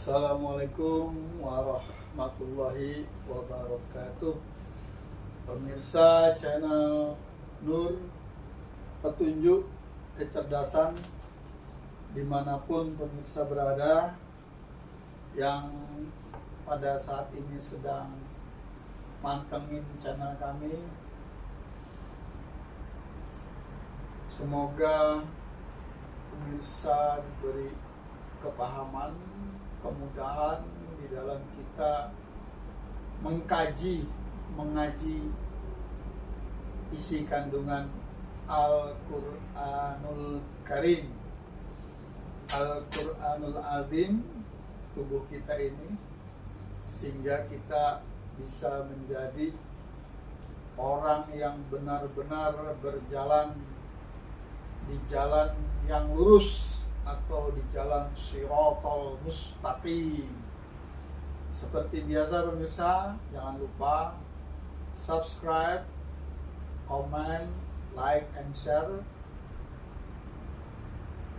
Assalamualaikum warahmatullahi wabarakatuh. Pemirsa channel Nur Petunjuk Kecerdasan, dimanapun pemirsa berada, yang pada saat ini sedang mantengin channel kami, semoga pemirsa diberi kepahaman, kemudahan di dalam kita mengaji isi kandungan Al-Quranul Karim, Al-Quranul Azim, tubuh kita ini, sehingga kita bisa menjadi orang yang benar-benar berjalan di jalan yang lurus atau di jalan Shiratal Mustaqim. Seperti biasa pemirsa, jangan lupa subscribe, comment, like, and share.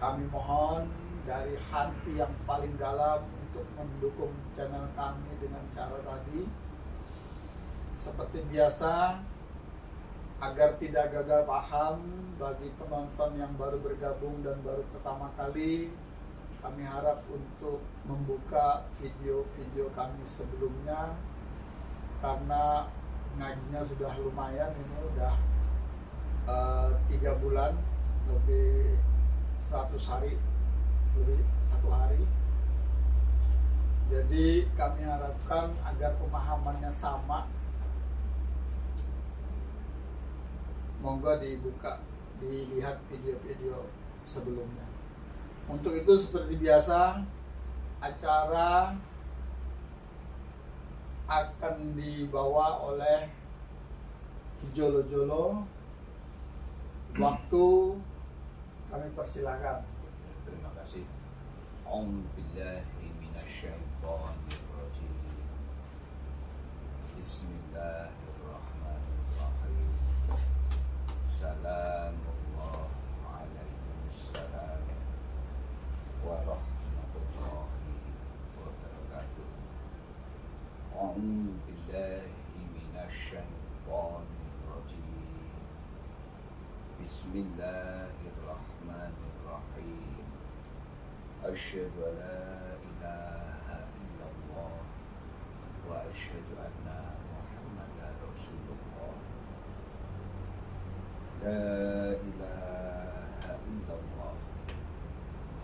Kami mohon dari hati yang paling dalam untuk mendukung channel kami dengan cara tadi. Seperti biasa, agar tidak gagal paham bagi penonton yang baru bergabung dan baru pertama kali, kami harap untuk membuka video-video kami sebelumnya, karena ngajinya sudah lumayan, ini udah 3 bulan, lebih 100 hari, lebih 1 hari. Jadi kami harapkan agar pemahamannya sama, monggo dibuka, dilihat video-video sebelumnya. Untuk itu seperti biasa, acara akan dibawa oleh Jolo Jolo. Waktu kami persilakan. Terima kasih. A'udzubillahi minasyaitonirrajim. Bismillahirrahmanirrahim. Assalamualaikum warahmatullahi wabarakatuh. A'udzubillahi minasyaitonirrajim. Bismillahirrahmanirrahim. Asyhadu an la ilaha illallah wa asyhadu anna Muhammadar Rasulullah. La ilaha illallah.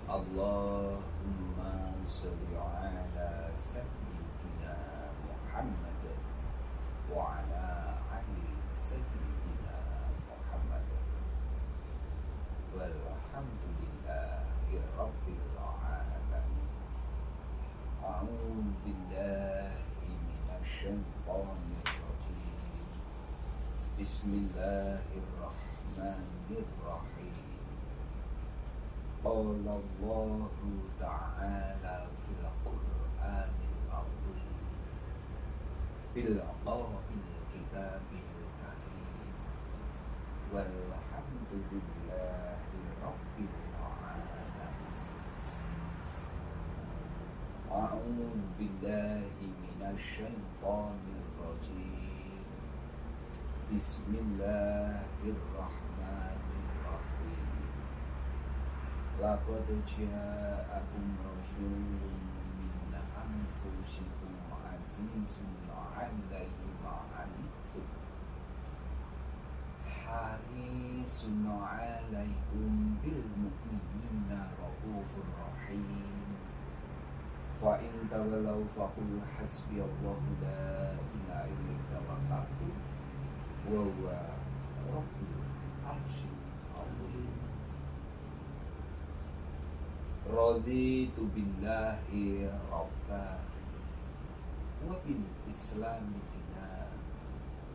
Allahumma salli ala sayyidina Muhammad wa ala ali sayyidina Muhammad. Walhamdulillahi rabbil alamin. A'udzu billahi minasyaitonir rajim. Bismillahirrahmanirrahim. Qala Allahu ta'ala fil Qur'anil azim, bil qa'il kitabil karim, walhamdulillahi rabbil alamin. A'udzu billahi minasyaitonir rajim. Bismillahirrahmanirrahim. Laqad ja'akum rasulun min anfusikum azizun 'alaihi ma 'anittum harisun 'alaikum bil mu'minina raufur rahim. Fa in tawallaw faqul hasbiyallahu la ilaha illa tawakkaltu wa huwa rabbul arsyil azim. Raditu billahi rabba wa bil islami dina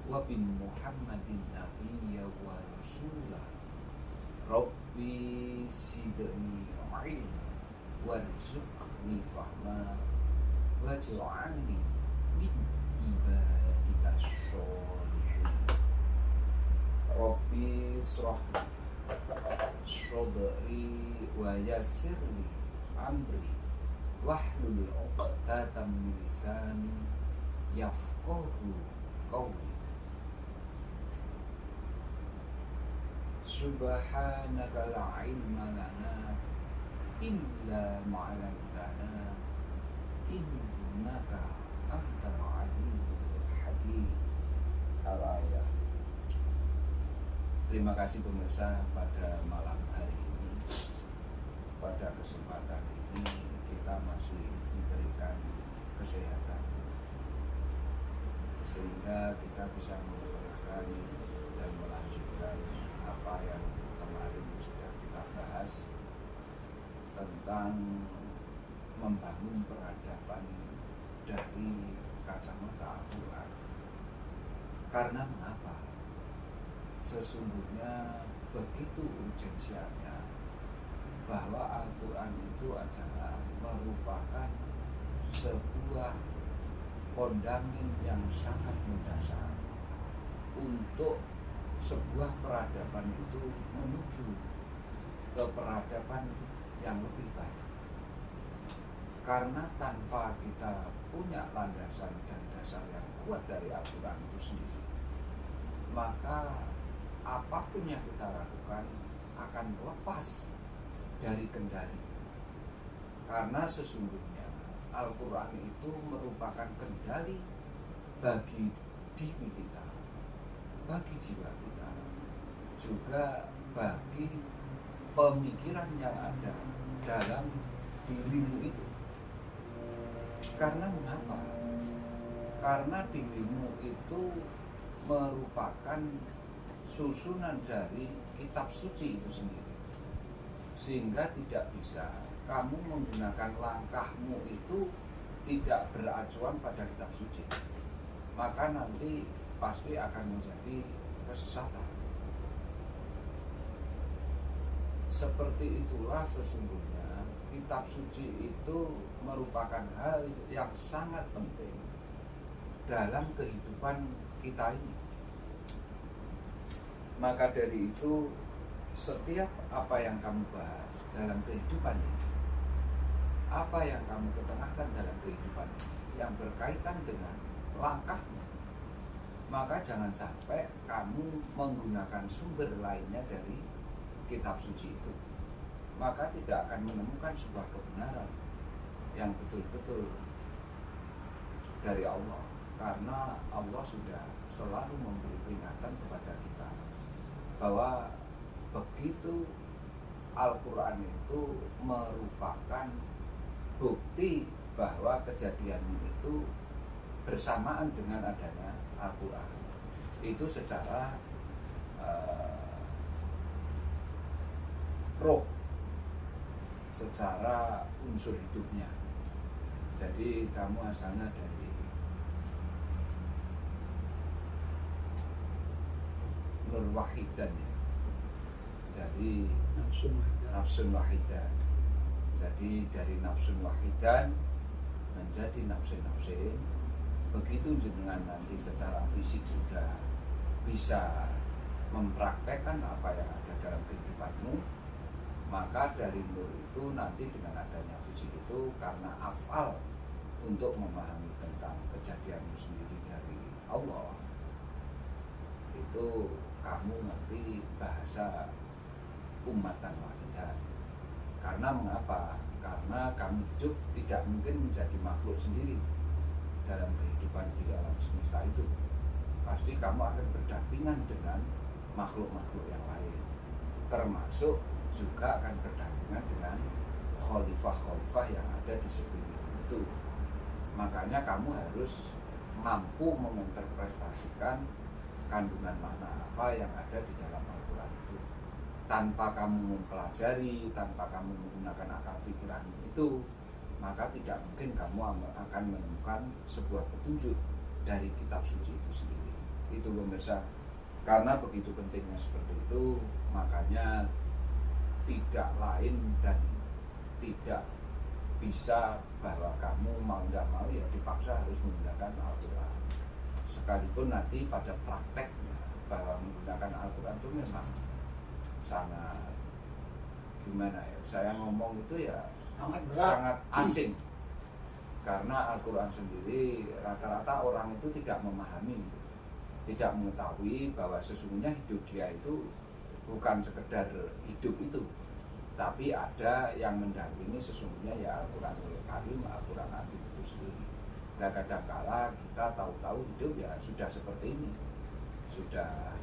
wa bin muhammadin nabiyya wa rasulah. Rabbi sidni ilma warzuqni fahma waj'alni min ibadika sholihin. Rabbi israh sadri wa yassirli amri wahlul 'uqdatam min lisani yafqahu qawli. Subhanaka la ilma lana illa ma 'allamtana innaka antal alimul hakim. Al-ayah. Terima kasih pemirsa, pada malam hari ini, pada kesempatan ini kita masih diberikan kesehatan sehingga kita bisa mengetengahkan dan melanjutkan apa yang kemarin sudah kita bahas tentang membangun peradaban dari kacamata Al-Quran. Karena mengapa? Sesungguhnya begitu urgensianya bahwa Al-Quran itu adalah merupakan sebuah fondamen yang sangat mendasar untuk sebuah peradaban itu menuju ke peradaban yang lebih baik. Karena tanpa kita punya landasan dan dasar yang kuat dari Al-Quran itu sendiri, maka apapun yang kita lakukan akan lepas dari kendali. Karena sesungguhnya Al-Quran itu merupakan kendali bagi diri kita, bagi jiwa kita, juga bagi pemikiran yang ada dalam dirimu itu. Karena mengapa? Karena dirimu itu merupakan susunan dari kitab suci itu sendiri, sehingga tidak bisa kamu menggunakan langkahmu itu tidak beracuan pada kitab suci, maka nanti pasti akan menjadi kesesatan. Seperti itulah sesungguhnya kitab suci itu merupakan hal yang sangat penting dalam kehidupan kita ini. Maka dari itu, setiap apa yang kamu bahas dalam kehidupan ini, apa yang kamu ketengahkan dalam kehidupan ini, yang berkaitan dengan langkahmu, maka jangan sampai kamu menggunakan sumber lainnya dari kitab suci itu. Maka tidak akan menemukan sebuah kebenaran yang betul-betul dari Allah. Karena Allah sudah selalu memberi peringatan kepada kita bahwa begitu Al-Quran itu merupakan bukti bahwa kejadian itu bersamaan dengan adanya Al-Quran. Itu secara roh, secara unsur hidupnya. Jadi kamu asalnya dari Nur Wahidan, ya, dari nafsun wahidan. Jadi dari nafsun wahidan menjadi nafsin. Begitu jenengan nanti secara fisik sudah bisa mempraktekkan apa yang ada dalam kehidupanmu, maka dari nur itu nanti dengan adanya fisik itu, karena afal untuk memahami tentang kejadianmu sendiri dari Allah, itu kamu nanti bahasa ummatan wahidah. Karena mengapa? Karena kamu hidup tidak mungkin menjadi makhluk sendiri dalam kehidupan di alam semesta itu. Pasti kamu akan berdampingan dengan makhluk-makhluk yang lain, termasuk juga akan berdampingan dengan khalifah-khalifah yang ada di sekeliling itu. Makanya kamu harus mampu menginterpretasikan kandungan makna apa yang ada di dalam Al-Quran itu. Tanpa kamu mempelajari, tanpa kamu menggunakan akal pikiranmu itu, maka tidak mungkin kamu akan menemukan sebuah petunjuk dari kitab suci itu sendiri. Itu pemirsa. Karena begitu pentingnya seperti itu, makanya tidak lain dan tidak bisa bahwa kamu mau nggak mau ya dipaksa harus menggunakan Al-Quran. Sekalipun nanti pada prakteknya bahwa menggunakan Al-Quran itu memang sangat gimana ya, saya ngomong itu ya sangat sangat asing Karena Al-Quran sendiri rata-rata orang itu tidak memahami, tidak mengetahui bahwa sesungguhnya hidup dia itu bukan sekedar hidup itu, tapi ada yang mendampingi sesungguhnya ya Al-Quranul Karim, Al-Quran Azim itu sendiri. Nah kadangkala kita tahu-tahu hidup ya sudah seperti ini, sudah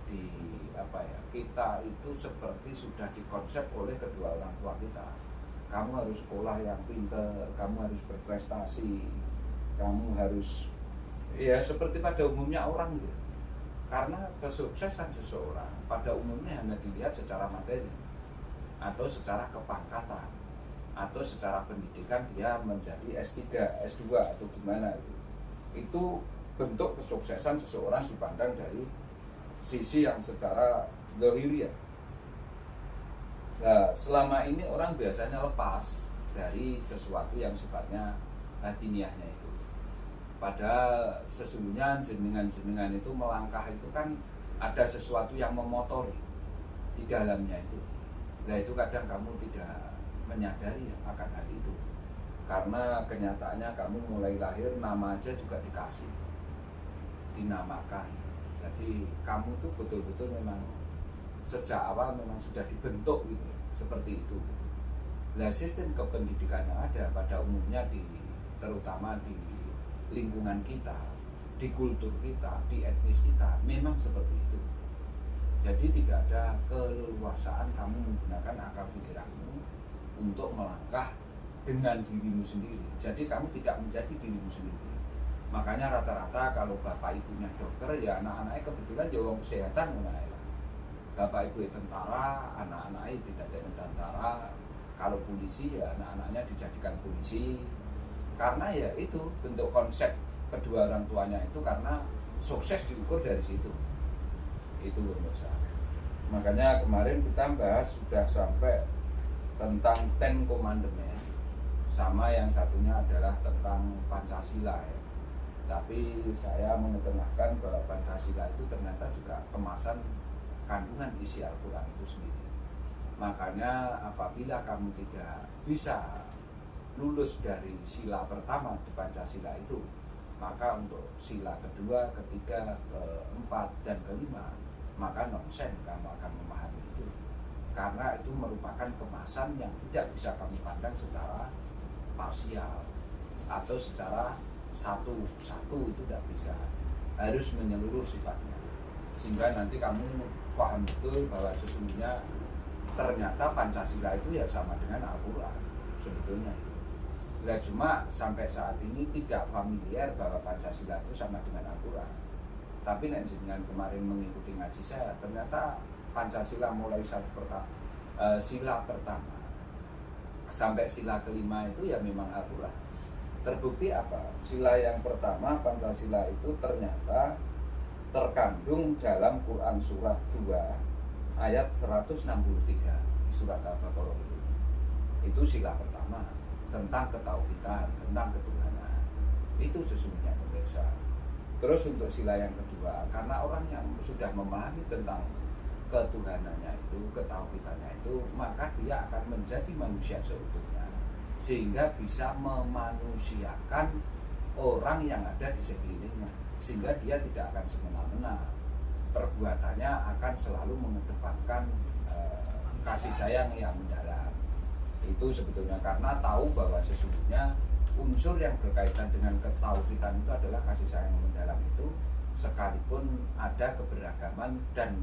kita itu seperti sudah dikonsep oleh kedua orang tua kita. Kamu harus sekolah yang pintar, kamu harus berprestasi, kamu harus ya seperti pada umumnya orang gitu. Karena kesuksesan seseorang pada umumnya hanya dilihat secara materi atau secara kepangkatan atau secara pendidikan, dia menjadi S3, S2 atau gimana itu. Itu bentuk kesuksesan seseorang dipandang dari sisi yang secara zahiriah. Nah, selama ini orang biasanya lepas dari sesuatu yang sifatnya batiniahnya itu. Padahal sesungguhnya jenengan-jenengan itu melangkah itu kan ada sesuatu yang memotori di dalamnya itu. Nah itu kadang kamu tidak menyadari akan hal itu. Karena kenyataannya kamu mulai lahir nama aja juga dikasih, dinamakan. Jadi kamu itu betul-betul memang sejak awal memang sudah dibentuk gitu, seperti itu. Nah sistem kependidikan yang ada pada umumnya terutama di lingkungan kita, di kultur kita, di etnis kita memang seperti itu. Jadi tidak ada keleluasaan kamu menggunakan akal pikiranmu untuk melangkah dengan dirimu sendiri. Jadi kamu tidak menjadi dirimu sendiri. Makanya rata-rata kalau bapak ibunya dokter ya anak-anaknya kebetulan ya orang kesehatan mulai. Bapak ibu tentara, anak-anaknya tidak jadi tentara. Kalau polisi ya anak-anaknya dijadikan polisi. Karena ya itu bentuk konsep kedua orang tuanya itu, karena sukses diukur dari situ. Itu menurut saya. Makanya kemarin kita bahas sudah sampai tentang Ten Commandment, sama yang satunya adalah tentang Pancasila ya. Tapi saya mengetengahkan bahwa Pancasila itu ternyata juga kemasan kandungan isi Al-Quran itu sendiri. Makanya apabila kamu tidak bisa lulus dari sila pertama di Pancasila itu, maka untuk sila kedua, ketiga, keempat, dan kelima, maka nonsen kamu akan memahami itu. Karena itu merupakan kemasan yang tidak bisa kamu pandang secara parsial atau secara satu-satu, itu tidak bisa, harus menyeluruh sifatnya, sehingga nanti kamu paham betul bahwa sesungguhnya ternyata Pancasila itu ya sama dengan Al-Quran sebetulnya itu. Nah cuma sampai saat ini tidak familiar bahwa Pancasila itu sama dengan Al-Quran. Tapi dengan kemarin mengikuti ngaji saya, ternyata Pancasila mulai sila pertama sampai sila kelima itu ya memang Al-Quran. Terbukti apa? Sila yang pertama Pancasila itu ternyata terkandung dalam Quran surat 2 ayat 163, surat Al-Baqarah itu. Itu sila pertama, tentang ketauhidan, tentang ketuhanan. Itu sesungguhnya pemirsa. Terus untuk sila yang kedua, karena orang yang sudah memahami tentang ketuhanannya itu, ketauhidannya itu, maka dia akan menjadi manusia seutuhnya, sehingga bisa memanusiakan orang yang ada di sekelilingnya, sehingga dia tidak akan semena-mena. Perbuatannya akan selalu mengedepankan kasih sayang yang mendalam. Itu sebetulnya karena tahu bahwa sesungguhnya unsur yang berkaitan dengan ketauhidan itu adalah kasih sayang yang mendalam itu, sekalipun ada keberagaman dan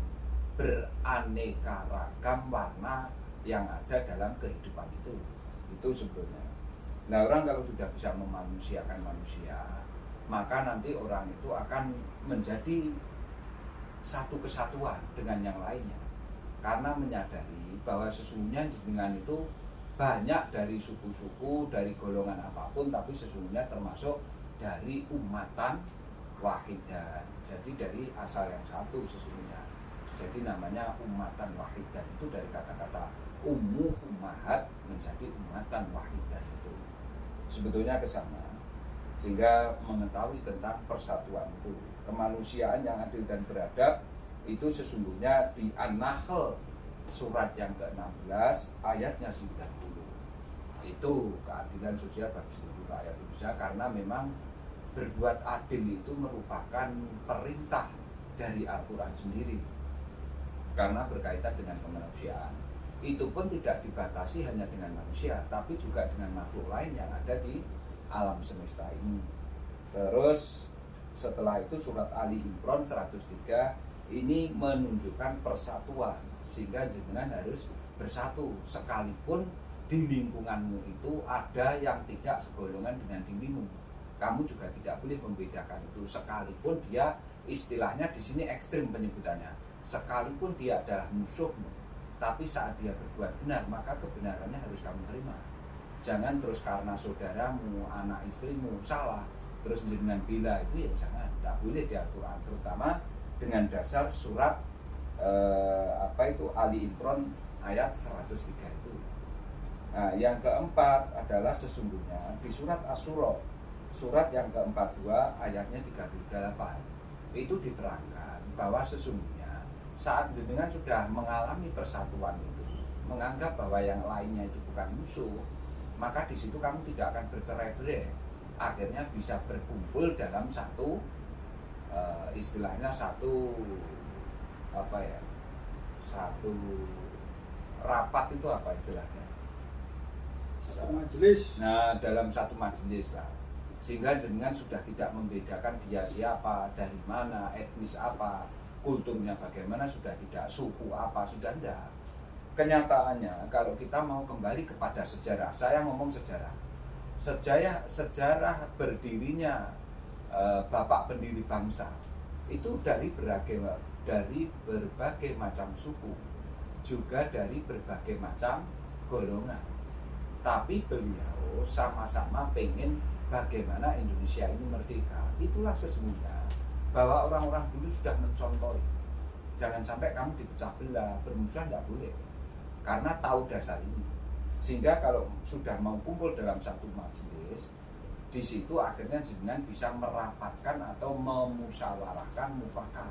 beraneka ragam warna yang ada dalam kehidupan itu sebetulnya. Nah orang kalau sudah bisa memanusiakan manusia, maka nanti orang itu akan menjadi satu kesatuan dengan yang lainnya, karena menyadari bahwa sesungguhnya dengan itu banyak dari suku-suku, dari golongan apapun, tapi sesungguhnya termasuk dari umatan wahidan. Jadi dari asal yang satu sesungguhnya. Jadi namanya umatan wahidan itu dari kata-kata ummu ummahat menjadi umatan wahidan itu. Sebetulnya ke sana. Sehingga mengetahui tentang persatuan itu, kemanusiaan yang adil dan beradab itu sesungguhnya di An-Nahl surat yang ke-16 ayatnya 90. Itu keadilan sosial bagi seluruh rakyat Indonesia, karena memang berbuat adil itu merupakan perintah dari Al-Quran sendiri, karena berkaitan dengan kemanusiaan. Itu pun tidak dibatasi hanya dengan manusia, tapi juga dengan makhluk lain yang ada di alam semesta ini. Terus setelah itu surat Ali Imran 103 ini menunjukkan persatuan, sehingga jenengan harus bersatu, sekalipun di lingkunganmu itu ada yang tidak segolongan dengan dirimu. Kamu juga tidak boleh membedakan itu, sekalipun dia istilahnya di sini ekstrim penyebutannya, sekalipun dia adalah musuhmu, tapi saat dia berbuat benar, maka kebenarannya harus kamu terima. Jangan terus karena saudaramu, anak istrimu salah, terus jenengan bela, itu ya jangan, tidak boleh di Al-Quran, terutama dengan dasar surat Ali Imran ayat 103 itu. Nah, yang keempat adalah sesungguhnya di surat Asy-Syura, surat yang ke-42 ayatnya 38, itu diterangkan bahwa sesungguhnya saat jenengan sudah mengalami persatuan itu, menganggap bahwa yang lainnya itu bukan musuh, maka di situ kamu tidak akan bercerai-berai, akhirnya bisa berkumpul dalam satu istilahnya satu rapat, itu apa istilahnya? Satu majelis. Nah, dalam satu majelis lah, sehingga jenengan sudah tidak membedakan dia siapa, dari mana, etnis apa, kulturnya bagaimana, sudah tidak, suku apa, sudah tidak. Kenyataannya kalau kita mau kembali kepada sejarah, saya ngomong sejarah berdirinya bapak pendiri bangsa itu dari berbagai macam suku, juga dari berbagai macam golongan. Tapi beliau sama-sama pengen bagaimana Indonesia ini merdeka. Itulah sesungguhnya bahwa orang-orang dulu sudah mencontoh. Jangan sampai kamu dipecah belah, bermusuhan tidak boleh, karena tahu dasar ini. Sehingga kalau sudah mau kumpul dalam satu majelis, di situ akhirnya jenengan bisa merapatkan atau memusyawarahkan, mufakat.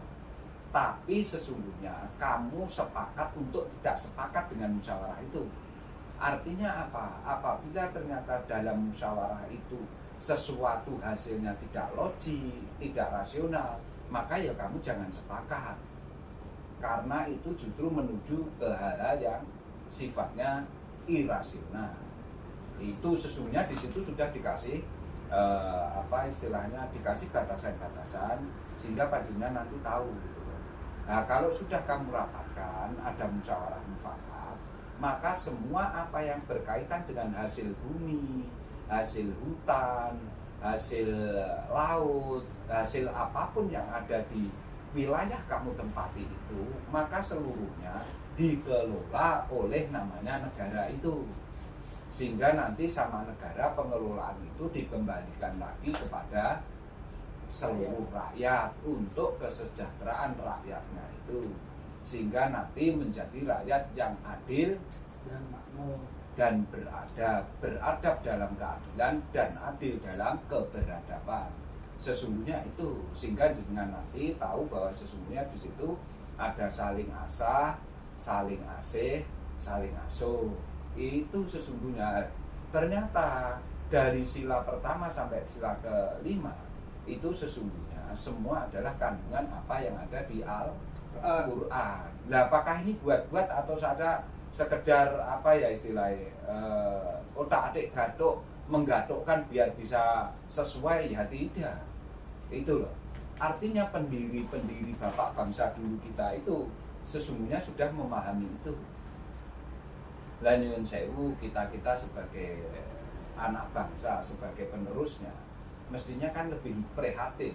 Tapi sesungguhnya kamu sepakat untuk tidak sepakat dengan musyawarah itu. Artinya apa? Apabila ternyata dalam musyawarah itu sesuatu hasilnya tidak logik, tidak rasional, maka ya kamu jangan sepakat. Karena itu justru menuju ke hal-hal yang sifatnya irasional. Itu sesungguhnya di situ sudah dikasih dikasih batasan-batasan, sehingga panjenengan nanti tahu gitu. Nah, kalau sudah kamu rapatkan, ada musyawarah mufakat, maka semua apa yang berkaitan dengan hasil bumi, hasil hutan, hasil laut, hasil apapun yang ada di wilayah kamu tempati itu, maka seluruhnya dikelola oleh namanya negara itu. Sehingga nanti sama negara pengelolaan itu dikembalikan lagi kepada seluruh rakyat untuk kesejahteraan rakyatnya itu, sehingga nanti menjadi rakyat yang adil Dan makmur. dan beradab dalam keadilan dan adil dalam keberadaban. Sesungguhnya itu, sehingga jenengan nanti tahu bahwa sesungguhnya di situ ada saling asah, saling asih, saling asuh. Itu sesungguhnya ternyata dari sila pertama sampai sila kelima itu sesungguhnya semua adalah kandungan apa yang ada di Al-Quran. Nah, apakah ini buat-buat atau saja sekedar istilahnya otak-atik gatuk, menggatukkan biar bisa sesuai? Ya tidak. Itu loh. Artinya pendiri-pendiri bapak bangsa dulu kita itu sesungguhnya sudah memahami itu. Lah nyuwun sewu, kita sebagai anak bangsa, sebagai penerusnya, mestinya kan lebih prihatin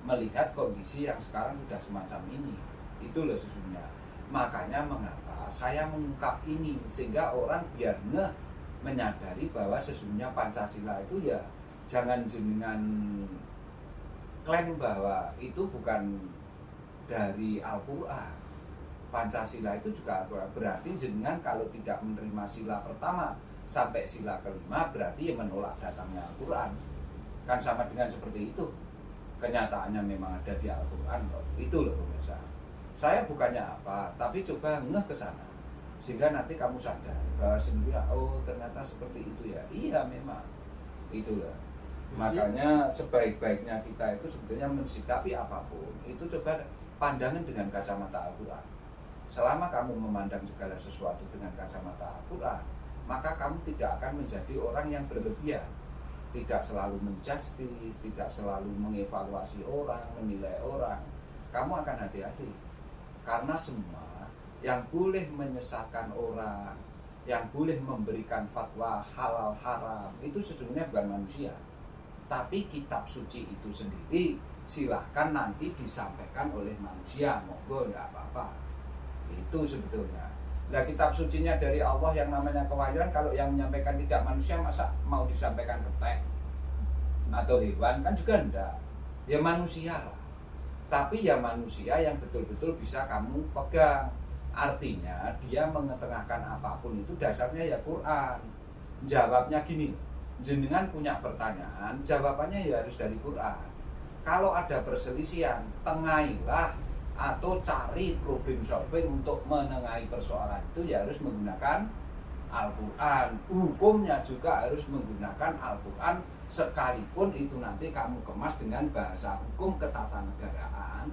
melihat kondisi yang sekarang sudah semacam ini. Itu loh sesungguhnya. Makanya mengapa saya mengungkap ini, sehingga orang biar menyadari bahwa sesungguhnya Pancasila itu ya jangan jenengan klaim bahwa itu bukan dari Al-Quran. Pancasila itu juga berarti jenengan kalau tidak menerima sila pertama sampai sila kelima berarti ya menolak datangnya Al-Quran. Kan sama dengan seperti itu. Kenyataannya memang ada di Al-Quran kok. Itu loh pemirsa. Saya bukannya apa, tapi coba ngeh ke sana. Sehingga nanti kamu sadar bahwa sendiri, oh ternyata seperti itu ya. Iya memang. Itulah. Makanya sebaik-baiknya kita itu sebetulnya mensikapi apapun itu coba pandangan dengan kacamata Al-Quran. Selama kamu memandang segala sesuatu dengan kacamata Al-Quran, maka kamu tidak akan menjadi orang yang berlebihan, tidak selalu menjustis, tidak selalu mengevaluasi orang, menilai orang. Kamu akan hati-hati, karena semua yang boleh menyesatkan orang, yang boleh memberikan fatwa halal haram, itu sesungguhnya bukan manusia, tapi kitab suci itu sendiri. Silahkan nanti disampaikan oleh manusia, monggo, enggak apa-apa. Itu sebetulnya. Nah, kitab sucinya dari Allah yang namanya kewahyuan, kalau yang menyampaikan tidak manusia, masa mau disampaikan ketek atau hewan, kan juga enggak. Ya manusia lah. Tapi ya manusia yang betul-betul bisa kamu pegang. Artinya dia mengetengahkan apapun itu dasarnya ya Quran. Jawabnya gini, jenengan punya pertanyaan, jawabannya ya harus dari Quran. Kalau ada perselisihan, tengailah atau cari problem solving untuk menengahi persoalan itu ya harus menggunakan Al-Quran. Hukumnya juga harus menggunakan Al-Quran, sekalipun itu nanti kamu kemas dengan bahasa hukum ketatanegaraan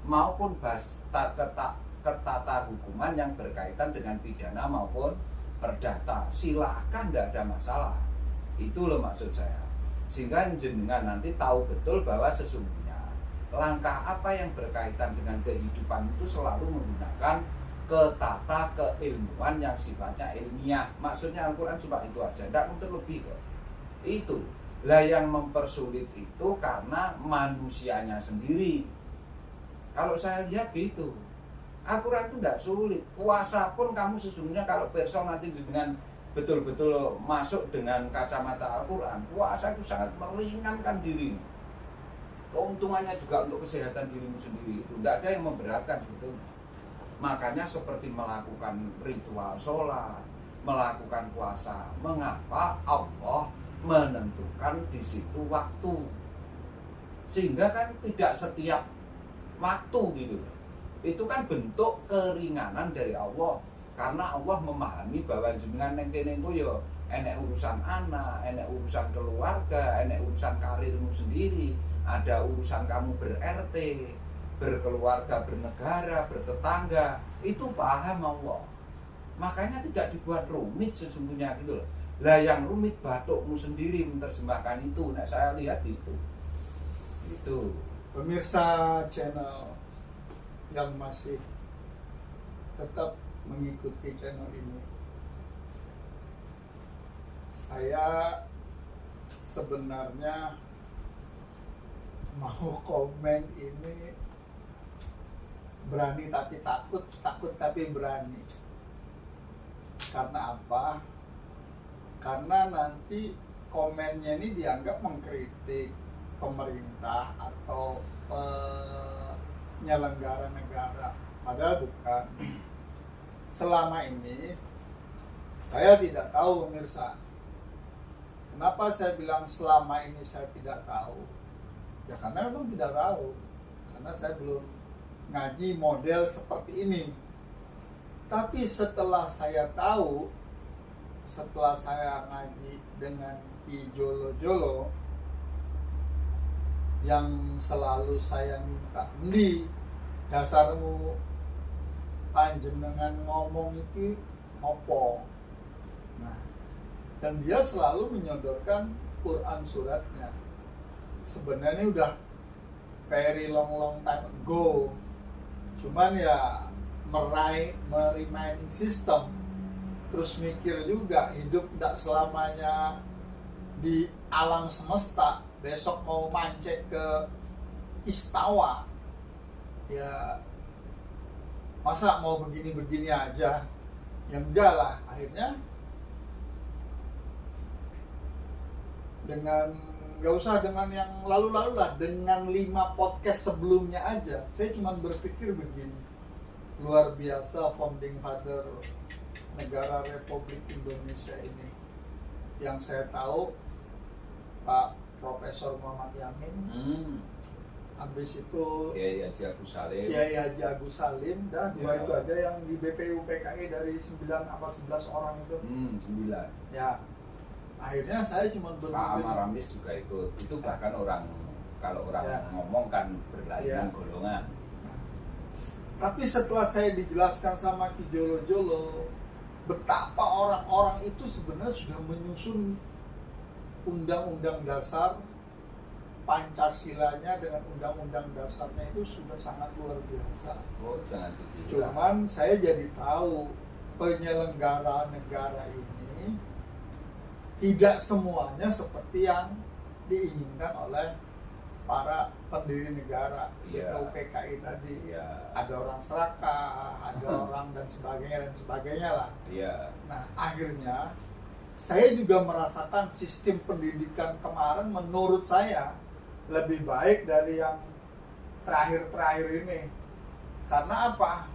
maupun bahasa ketatahukuman yang berkaitan dengan pidana maupun perdata. Silahkan, tidak ada masalah. Itu loh maksud saya. Sehingga jenengan nanti tahu betul bahwa sesungguhnya langkah apa yang berkaitan dengan kehidupan itu selalu menggunakan keilmuan yang sifatnya ilmiah. Maksudnya Al-Quran cuma itu aja, tidak untuk lebih kok. Itu lah yang mempersulit itu karena manusianya sendiri. Kalau saya lihat gitu, Al-Quran itu tidak sulit. Puasa pun kamu sesungguhnya kalau person nanti dengan betul-betul masuk dengan kacamata Al-Quran, puasa itu sangat meringankan diri. Keuntungannya juga untuk kesehatan dirimu sendiri itu tidak ada yang memberatkan sebetulnya. Makanya seperti melakukan ritual sholat, melakukan puasa, mengapa Allah menentukan di situ waktu, sehingga kan tidak setiap waktu gitu. Itu kan bentuk keringanan dari Allah. Karena Allah memahami bahwa jenengan neng kene itu ya enek urusan anak, enek urusan keluarga, enek urusan karirmu sendiri, ada urusan kamu ber-RT, berkeluarga, bernegara, bertetangga. Itu paham Allah. Makanya tidak dibuat rumit sesungguhnya gitu loh. Lah yang rumit batukmu sendiri menerjemahkan itu. Nah, saya lihat itu. Itu. Pemirsa channel yang masih tetap mengikuti channel ini, saya sebenarnya mau komen ini berani tapi takut, takut tapi berani. Karena apa? Karena nanti komennya ini dianggap mengkritik pemerintah atau penyelenggara negara. Padahal bukan. Selama ini saya tidak tahu, pemirsa. Kenapa saya bilang selama ini saya tidak tahu? Ya karena memang tidak tahu. Karena saya belum ngaji model seperti ini. Tapi setelah saya tahu, setelah saya ngaji dengan Ki Jolo-Jolo yang selalu saya minta, "Ndi, dasarmu panjenengan ngomong itu opo?" Nah, dan dia selalu menyodorkan Quran suratnya. Sebenarnya udah very long time ago. Cuman ya mereminding system. Terus mikir juga hidup tidak selamanya di alam semesta. Besok mau mancek ke Istawa, ya masa mau begini-begini aja? Ya enggak lah. Akhirnya dengan, gak usah dengan yang lalu-lalu lah, dengan 5 podcast sebelumnya aja, saya cuma berpikir begini, luar biasa founding father negara Republik Indonesia ini. Yang saya tahu Pak Profesor Muhammad Yamin, habis itu Kiai Haji Agus Salim. Kiai Haji Agus Salim, dah dua Ya. itu aja yang di BPU PKI dari 9 apa 11 orang itu. 9. Ya, akhirnya saya cuma Pak berpikir, Amaramis juga ikut. Itu bahkan orang, kalau orang Ya. ngomong kan berlainan Ya. golongan. tapi setelah saya dijelaskan sama Ki Jolo-Jolo betapa orang-orang itu sebenarnya sudah menyusun undang-undang dasar Pancasilanya dengan undang-undang dasarnya itu sudah sangat luar biasa. Oh, jangan dikira. Cuman saya jadi tahu penyelenggara negara ini tidak semuanya seperti yang diinginkan oleh para pendiri negara Iya. PKI tadi. Iya. Ada orang serakah, ada orang dan sebagainya lah. Iya. Nah, akhirnya saya juga merasakan sistem pendidikan kemarin menurut saya lebih baik dari yang terakhir-terakhir ini. Karena apa?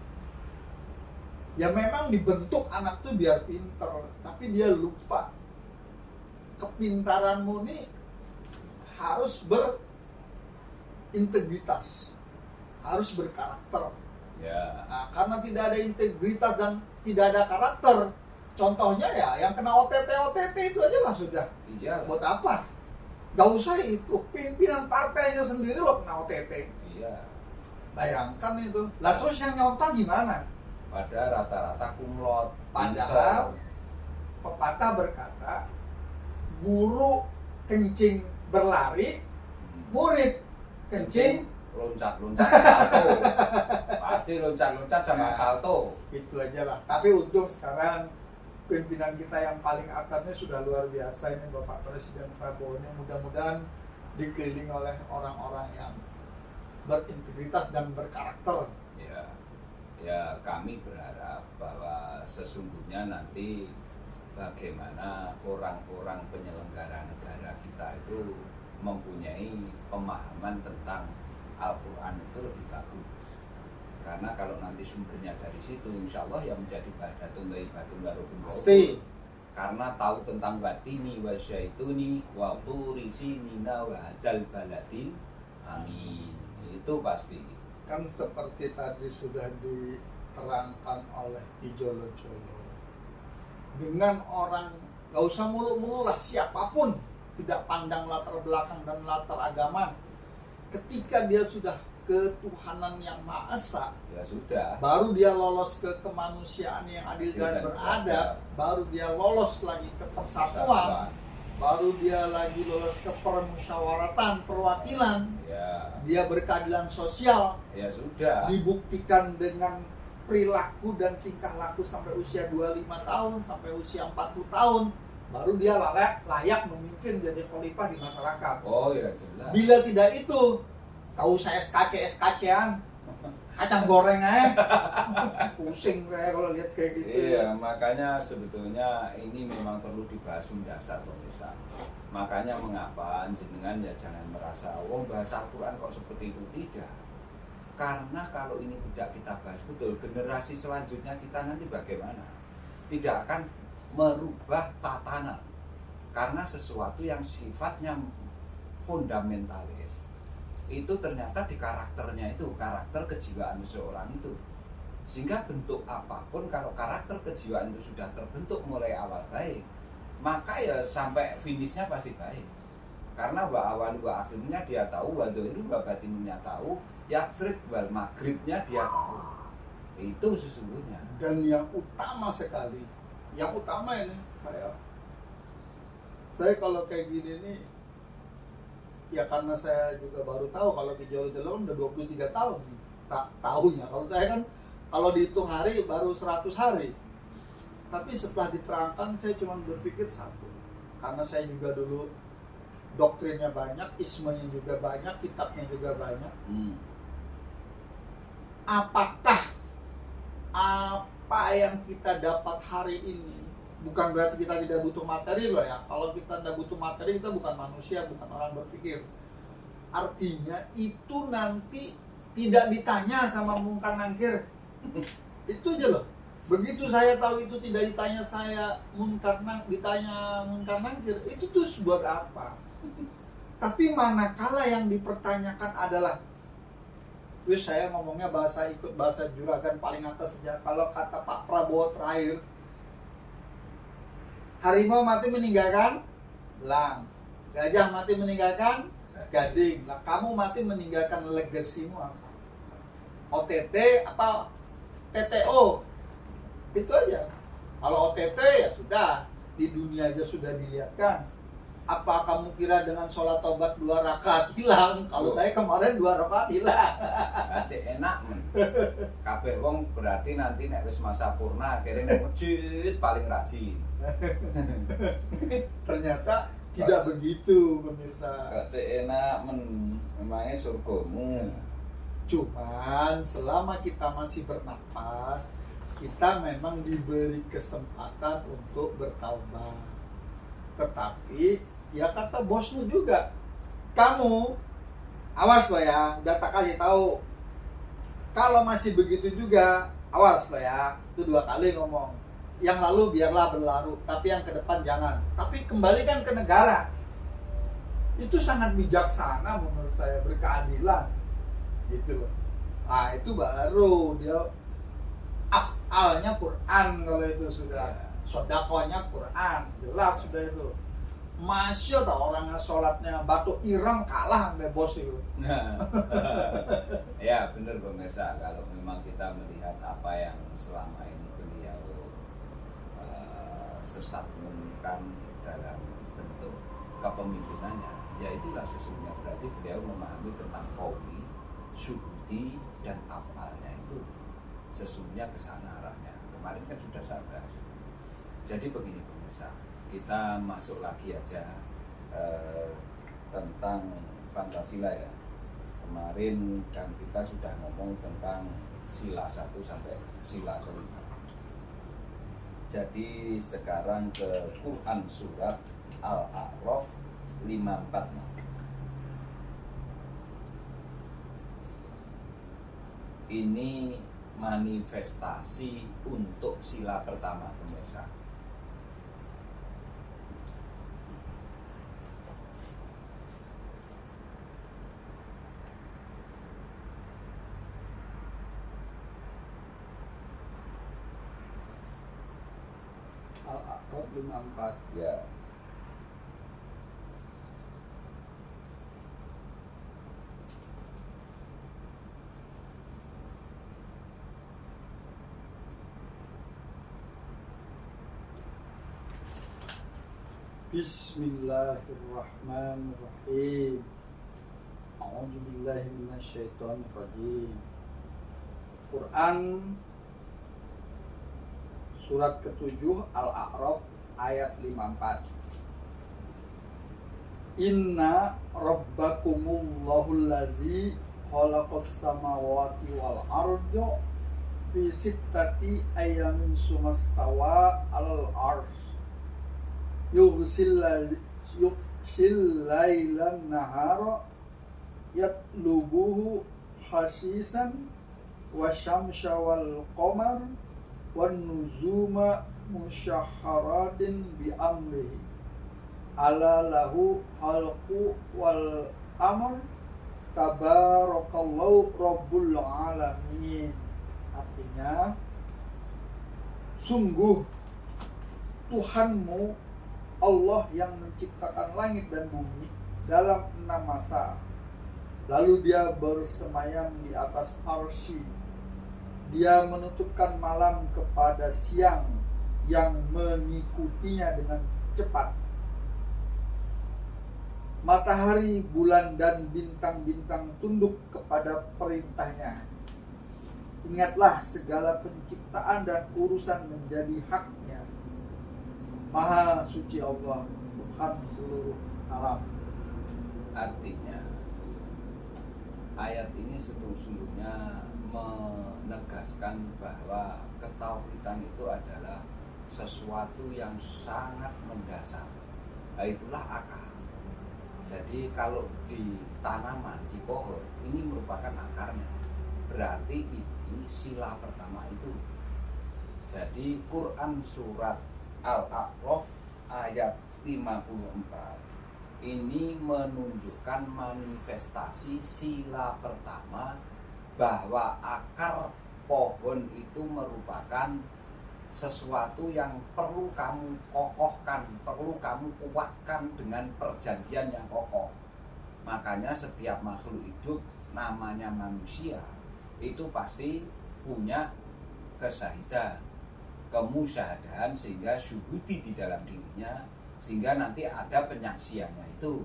Ya memang dibentuk anak tuh biar pinter, tapi dia lupa kepintaranmu nih harus berintegritas, harus berkarakter. Ya. Nah, karena tidak ada integritas dan tidak ada karakter, contohnya ya yang kena OTT itu aja lah sudah. Iya. Buat apa? Gak usah itu, pimpinan partainya sendiri loh kena OTT. Iya. Bayangkan itu. Lah terus yang nyontoh gimana? Pada rata-rata kumlot. Padahal pepatah berkata, guru kencing berlari, murid kencing loncat-loncat salto. Pasti loncat-loncat sama Ya. salto. itu aja lah. Tapi untung sekarang pimpinan kita yang paling atasnya sudah luar biasa ini Bapak Presiden Prabowo ini, mudah-mudahan dikelilingi oleh orang-orang yang berintegritas dan berkarakter. Ya. Ya, kami berharap bahwa sesungguhnya nanti bagaimana orang-orang penyelenggara negara kita itu mempunyai pemahaman tentang Al-Quran itu lebih bagus. Karena kalau nanti sumbernya dari situ, insya Allah yang menjadi badatun thayyibatun wa ruhun Pasti. karena tahu tentang batini wa syaituni wa turi sinina wa hadal baladil amin, itu pasti. Kan seperti tadi sudah diterangkan oleh Ki Jolo-Jolo, dengan orang gak usah mulu-mulu lah, siapapun, tidak pandang latar belakang dan latar agama, ketika dia sudah ketuhanan yang Maha Esa, Ya sudah. baru dia lolos ke kemanusiaan yang adil dan Dan beradab, baru dia lolos lagi ke persatuan, baru dia lagi lolos ke permusyawaratan, perwakilan, Ya. dia berkeadilan sosial, Ya sudah. dibuktikan dengan perilaku dan tingkah laku sampai usia 25 tahun, sampai usia 40 tahun, baru dia layak memimpin jadi khalifah di masyarakat. Oh ya jelas. Bila tidak itu, kau usah SKC-an, kacang goreng aja. Pusing kayak kalau lihat kayak gitu. Iya, makanya sebetulnya ini memang perlu dibahas mendasar pemirsa. Makanya mengapa jenengan ya jangan merasa bahasa Al-Quran kok seperti itu, tidak. Karena kalau ini tidak kita bahas betul, generasi selanjutnya kita nanti bagaimana? Tidak akan merubah tatanan. Karena sesuatu yang sifatnya fundamentalis itu ternyata di karakternya itu, karakter kejiwaan seseorang itu. Sehingga bentuk apapun kalau karakter kejiwaan itu sudah terbentuk mulai awal baik, maka ya sampai finishnya pasti baik. Karena wa awal wa akhirnya dia tahu, wa itu wa batinnya tahu, yaksrid wal maghribnya dia tahu. Itu sesungguhnya. Dan yang utama sekali, yang utama ini saya kalau kayak gini nih, ya karena saya juga baru tahu kalau Ki Jolo-Jolo udah 23 tahun tak tahunya. Kalau saya kan kalau dihitung hari baru 100 hari. Tapi setelah diterangkan saya cuma berpikir satu. Karena saya juga dulu doktrinnya banyak, ismenya juga banyak, kitabnya juga banyak. Apakah apa yang kita dapat hari ini, bukan berarti kita tidak butuh materi loh ya. Kalau kita tidak butuh materi, kita bukan manusia, bukan orang berpikir. Artinya itu nanti tidak ditanya sama Mungkar Nangkir. Itu aja loh. Begitu saya tahu itu tidak ditanya saya ditanya Mungkar Nangkir, itu tuh buat apa? Tapi manakala yang dipertanyakan adalah Wis saya ngomongnya ikut bahasa juragan paling atas saja. Kalau kata Pak Prabowo terakhir, harimau mati meninggalkan belang, gajah mati meninggalkan gading. Lah kamu mati meninggalkan legasimu apa? OTT apa TTO? Itu aja. Kalau OTT ya sudah, di dunia aja sudah dilihatkan. Apa kamu kira dengan sholat taubat 2 rakaat hilang? Kalau saya kemarin 2 rakaat hilang. Cek enak men. Kabeh wong berarti nanti nek wis masa purna akhirnya nek masjid paling rajin. Ternyata tidak begitu pemirsa. Kok cek enak men, memangnya surgamu. Cuman selama kita masih bernapas, kita memang diberi kesempatan untuk bertaubat. Tetapi ya kata bosmu juga, kamu awas lo ya, udah tak kasih tahu. Kalau masih begitu juga, awas lo ya. Itu 2 kali ngomong. Yang lalu biarlah berlalu, tapi yang ke depan jangan. Tapi kembalikan ke negara. Itu sangat bijaksana menurut saya, berkeadilan. Gitu loh. Nah itu baru dia afalnya Quran. Kalau itu sudah sodakohnya Quran, jelas sudah itu. Masya Allah orang sholatnya batu ireng kalah sampai bos itu. Ya benar pemirsa, kalau memang kita melihat apa yang selama ini beliau statementkan dalam bentuk kepemimpinannya, ya itulah sesungguhnya berarti beliau memahami tentang qauli, syuhudi dan afalnya itu sesungguhnya ke sana arahnya. Kemarin kan sudah saya bahas. Jadi begini pemirsa, kita masuk lagi aja tentang Pancasila ya. Kemarin kan kita sudah ngomong tentang sila 1 sampai sila 5. Jadi sekarang ke Quran surat Al-A'raf 54 Mas. Ini manifestasi untuk sila pertama pemirsa. Al-A'raf 54 Ya. Bismillahirrahmanirrahim. A'udzubillahi minasyaitonirrajim. Quran surat ke-7 Al-A'raf ayat 54. Inna rabbakumullahul ladzi khalaqas samawati wal arda fi sittati ayamin sumastawa 'alal arsy yughsil lailan nahara yatlubuhu hasisan wasyamsa wal qamar wan nuzuma musyahharatin bi amrihi ala lahu halqu wal amr tabarakallahu rabbul alamin. Artinya, sungguh Tuhanmu Allah yang menciptakan langit dan bumi dalam 6 masa. Lalu dia bersemayam di atas arsy. Dia menutupkan malam kepada siang yang mengikutinya dengan cepat. Matahari, bulan, dan bintang-bintang tunduk kepada perintahnya. Ingatlah segala penciptaan dan urusan menjadi haknya. Maha suci Allah, Tuhan seluruh alam. Artinya ayat ini sesungguhnya menegaskan bahwa ketauhidan itu adalah sesuatu yang sangat mendasar. Nah, itulah akar. Jadi kalau di tanaman, di pohon, ini merupakan akarnya. Berarti ini sila pertama itu. Jadi Quran surat Al-A'raf ayat 54 ini menunjukkan manifestasi sila pertama bahwa akar pohon itu merupakan sesuatu yang perlu kamu kokohkan, perlu kamu kuatkan dengan perjanjian yang kokoh. Makanya setiap makhluk hidup namanya manusia itu pasti punya kesahidan, kemusyahadahan, sehingga syuhudi di dalam dirinya, sehingga nanti ada penyaksiannya itu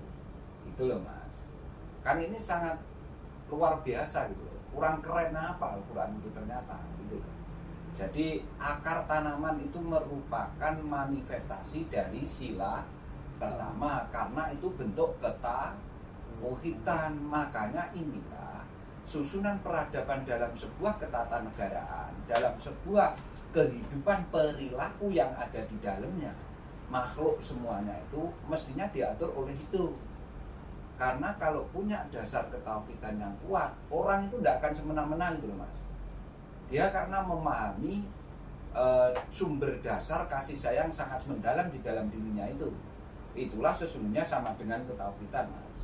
loh Mas. Kan ini sangat luar biasa gitu loh. Kurang keren apa Al-Quran itu ternyata gitu loh. Jadi akar tanaman itu merupakan manifestasi dari sila pertama, karena itu bentuk ketauhidan. Makanya inilah susunan peradaban dalam sebuah ketatanegaraan, dalam sebuah kehidupan perilaku yang ada di dalamnya. Makhluk semuanya itu mestinya diatur oleh itu. Karena kalau punya dasar ketauhidan yang kuat, orang itu tidak akan semena-mena gitu loh Mas. Dia karena memahami sumber dasar kasih sayang sangat mendalam di dalam dirinya itu. Itulah sesungguhnya sama dengan ketauhidan Mas.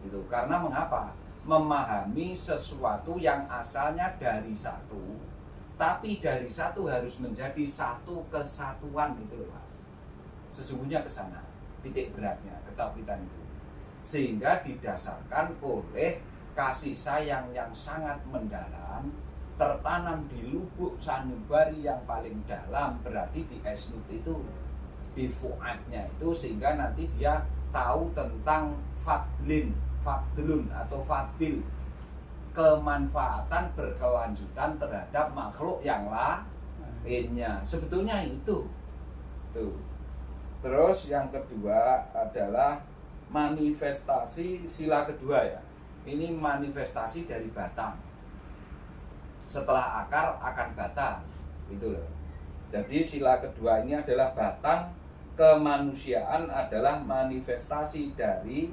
Itu karena mengapa? Memahami sesuatu yang asalnya dari satu, tapi dari satu harus menjadi satu kesatuan gitu loh Mas. Sesungguhnya ke sana titik beratnya ketauhidan itu. Sehingga didasarkan oleh kasih sayang yang sangat mendalam, tertanam di lubuk sanubari yang paling dalam, berarti di esnut itu, di fuadnya itu, sehingga nanti dia tahu tentang fadlun atau fadil, kemanfaatan berkelanjutan terhadap makhluk yang lainnya. Sebetulnya itu tuh. Terus yang kedua adalah manifestasi sila kedua ya. Ini manifestasi dari batang. Setelah akar akan batang, gitu loh. Jadi sila kedua ini adalah batang. Kemanusiaan adalah manifestasi dari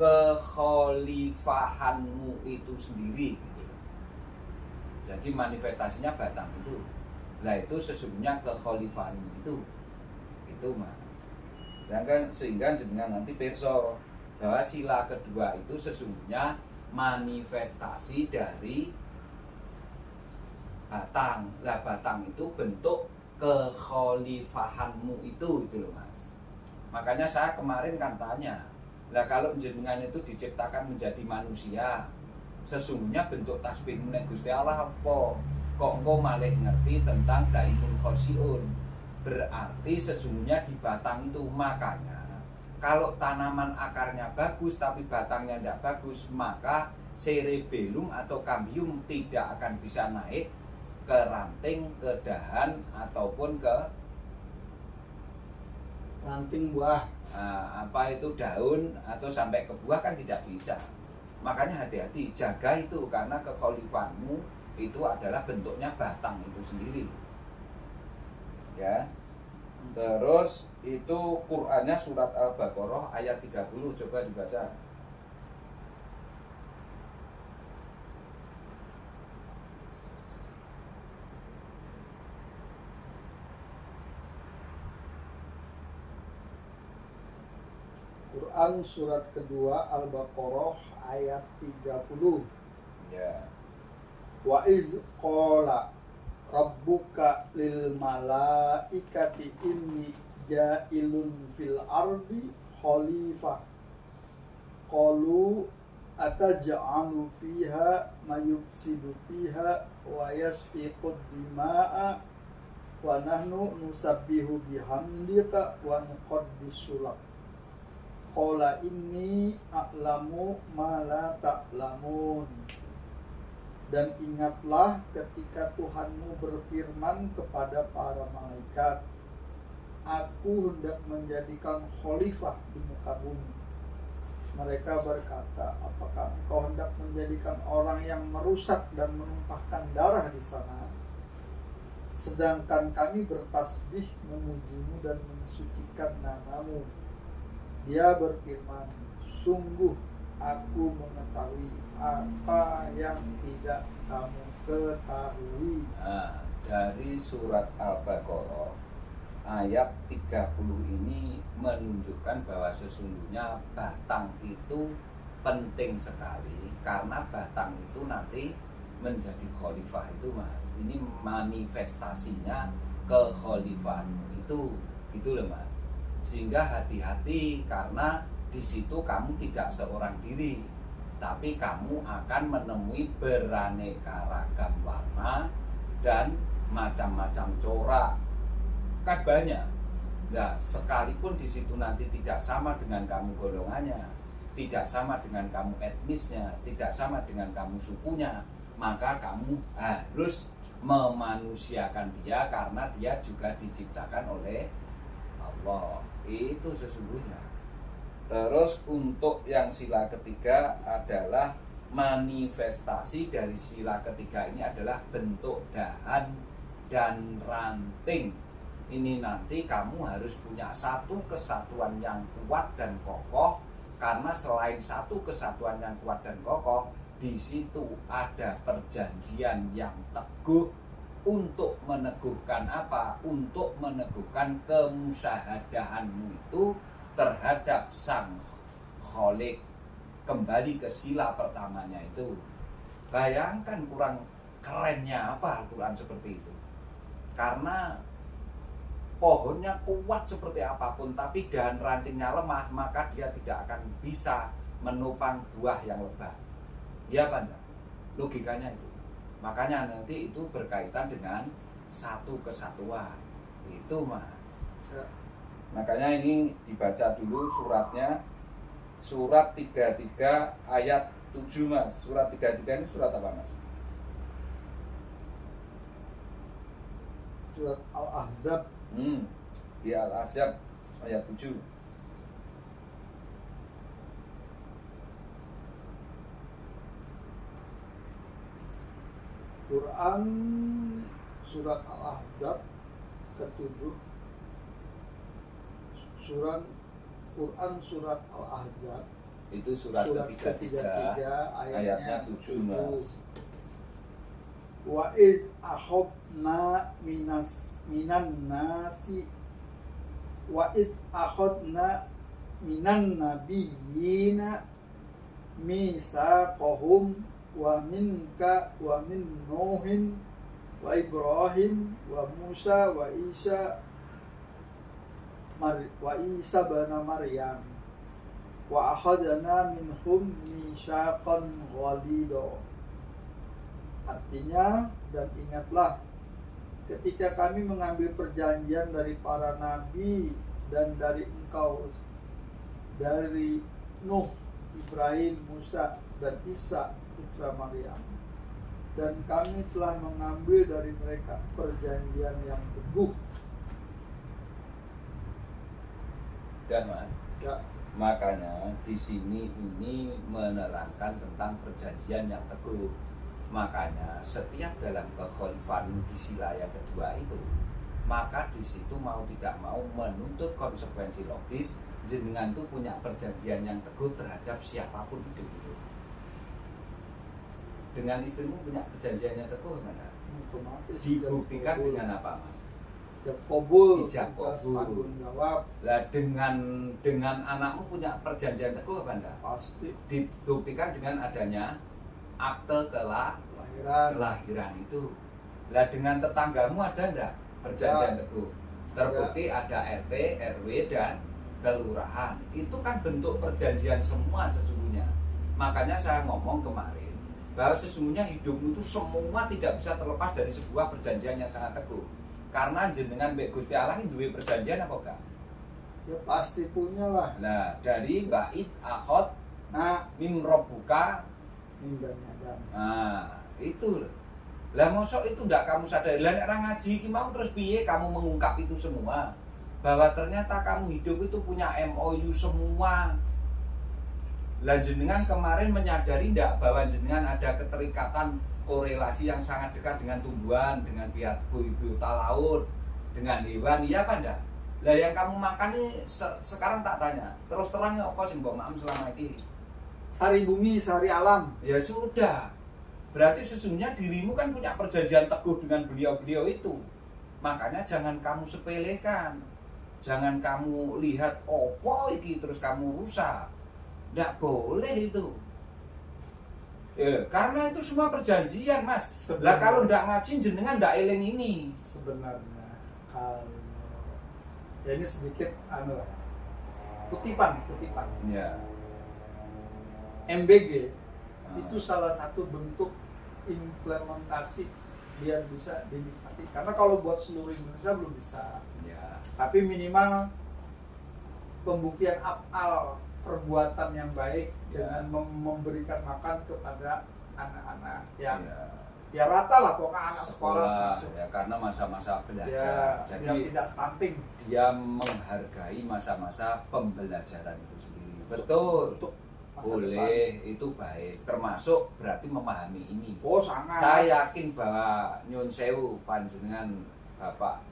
kekhalifahanmu itu sendiri, gitu loh. Jadi manifestasinya batang itu. Nah itu sesungguhnya kekhalifahanmu itu Mas. Sehingga jenengan nanti perso bahwa sila kedua itu sesungguhnya manifestasi dari batang. Lah batang itu bentuk kekhalifahanmu itu loh Mas. Makanya saya kemarin kan tanya, lah kalau jenengan itu diciptakan menjadi manusia, sesungguhnya bentuk tasbihmu nek Gusti Allah apa? Kok engkau malah ngerti tentang daimun khosiun? Berarti sesungguhnya di batang itu. Makanya kalau tanaman akarnya bagus tapi batangnya tidak bagus, maka cerebellum atau cambium tidak akan bisa naik ke ranting, ke dahan, ataupun ke ranting buah. Apa itu daun atau sampai ke buah kan tidak bisa. Makanya hati-hati, jaga itu, karena kekhalifanmu itu adalah bentuknya batang itu sendiri. Ya. Terus itu Qur'annya surat Al-Baqarah ayat 30, coba dibaca. Quran surat kedua Al-Baqarah ayat 30. Ya. Wa iz qala rabbuka lil malaikati inni ja'ilun fil ardi khalifah qalu ataj'alu fiha mayufsidu fiha wa yasfiqud dima'a wa nahnu nusabbihu bihamdika wa nuqaddisu lak qala inni a'lamu ma la ta'lamun. Dan ingatlah ketika Tuhanmu berfirman kepada para malaikat, aku hendak menjadikan khalifah di muka bumi. Mereka berkata, apakah engkau hendak menjadikan orang yang merusak dan menumpahkan darah di sana? Sedangkan kami bertasbih memujimu dan mensucikan namamu. Dia berfirman, sungguh aku mengetahui apa yang tidak kamu ketahui. Dari surat Al-Baqarah ayat 30 ini menunjukkan bahwa sesungguhnya batang itu penting sekali karena batang itu nanti menjadi khalifah itu Mas. Ini manifestasinya kekhalifahan itu, gitu loh Mas. Sehingga hati-hati karena di situ kamu tidak seorang diri, tapi kamu akan menemui beraneka ragam warna dan macam-macam corak. Kan banyak. Nah, sekalipun di situ nanti tidak sama dengan kamu golongannya, tidak sama dengan kamu etnisnya, tidak sama dengan kamu sukunya, maka kamu harus memanusiakan dia karena dia juga diciptakan oleh Allah. Itu sesungguhnya. Terus untuk yang sila ketiga adalah manifestasi dari sila ketiga ini adalah bentuk dahan dan ranting. Ini nanti kamu harus punya satu kesatuan yang kuat dan kokoh, karena selain satu kesatuan yang kuat dan kokoh, di situ ada perjanjian yang teguh untuk meneguhkan apa? Untuk meneguhkan kemusyahadahanmu itu terhadap Sang Khalik. Kembali ke sila pertamanya itu. Bayangkan kurang kerennya apa Al-Quran seperti itu. Karena pohonnya kuat seperti apapun, tapi dahan rantingnya lemah, maka dia tidak akan bisa menopang buah yang lebat. Ya Banda, logikanya itu. Makanya nanti itu berkaitan dengan satu kesatuan. Itu Mas. Makanya ini dibaca dulu suratnya. Surat 33 ayat 7 Mas. Surat 33 ini surat apa Mas? Surat Al-Ahzab. Di Al-Ahzab ayat 7. Quran surat Al-Ahzab ke-7. Quran surat Al-Ahzab Itu surat ke-33 ayatnya 7 Mas. Wa iz akhadna minan nasi wa iz akhadna minan nabiyyina misaqahum wa minka wa min Nuhin wa Ibrahim wa Musa wa Isa bin Maryam wa akhadna minhum mitsaqan ghalidha. Artinya, dan ingatlah ketika kami mengambil perjanjian dari para nabi dan dari engkau, dari Nuh, Ibrahim, Musa, dan Isa putra Maryam, dan kami telah mengambil dari mereka perjanjian yang teguh. Dan Mas, Ya. makanya di sini ini menerangkan tentang perjanjian yang teguh. Makanya setiap dalam kekhalifahan di sila yang kedua itu, maka di situ mau tidak mau menuntut konsekuensi logis, jenengan itu punya perjanjian yang teguh terhadap siapapun hidup itu. Dengan istrimu punya perjanjian yang teguh mana? Dibuktikan dengan apa Mas? Ijab kabul, Ijab kabul. tanggung jawab. Lah dengan anakmu punya perjanjian teguh apa enggak? Pasti. Dibuktikan dengan adanya akte kelahiran itu. Lah dengan tetanggamu ada enggak perjanjian teguh? Terbukti ada RT, RW dan kelurahan. Itu kan bentuk perjanjian semua sesungguhnya. Makanya saya ngomong kemarin bahwa sesungguhnya hidupmu itu semua tidak bisa terlepas dari sebuah perjanjian yang sangat teguh. Karena jenengan mbek Gusti Allah ini duwe perjanjian apa enggak? Ya pasti punya lah. Nah, dari bait akhod mim rabbuka Min Bani Adam. Nah, itu loh. Lah mosok itu enggak kamu sadari. Lah nek ra ngaji iki mau terus piye kamu mengungkap itu semua? Bahwa ternyata kamu hidup itu punya MOU semua. Lah jenengan kemarin menyadari enggak bahwa jenengan ada keterikatan korelasi yang sangat dekat dengan tumbuhan, dengan biota laut, dengan hewan, iya apa enggak? Lah yang kamu makan ini sekarang tak tanya, terus terang apa sih mbok maem selama ini? Sari bumi, sari alam. Ya sudah. Berarti sesungguhnya dirimu kan punya perjanjian teguh dengan beliau-beliau itu. Makanya jangan kamu sepelekan. Jangan kamu lihat opo iki terus kamu rusak. Nggak boleh itu. Ya, karena itu semua perjanjian, Mas. Lah kalau nggak ngaji jenengan nggak eling ini. Sebenarnya kalau ya ini sedikit kutipan. Ya. MBG itu salah satu bentuk implementasi biar bisa dinikmati. Karena kalau buat seluruh Indonesia belum bisa. Ya. Tapi minimal pembuktian af'al perbuatan yang baik dengan memberikan makan kepada anak-anak yang ya rata lah pokoknya anak sekolah masuk. Ya, karena masa-masa belajar. Ya, jadi yang tidak stunting. Dia menghargai masa-masa pembelajaran itu sendiri. Betul. Untuk masa boleh, depan. itu baik. Termasuk berarti memahami ini. Oh, sangat. Saya yakin bahwa nyun sewu panjenengan Bapak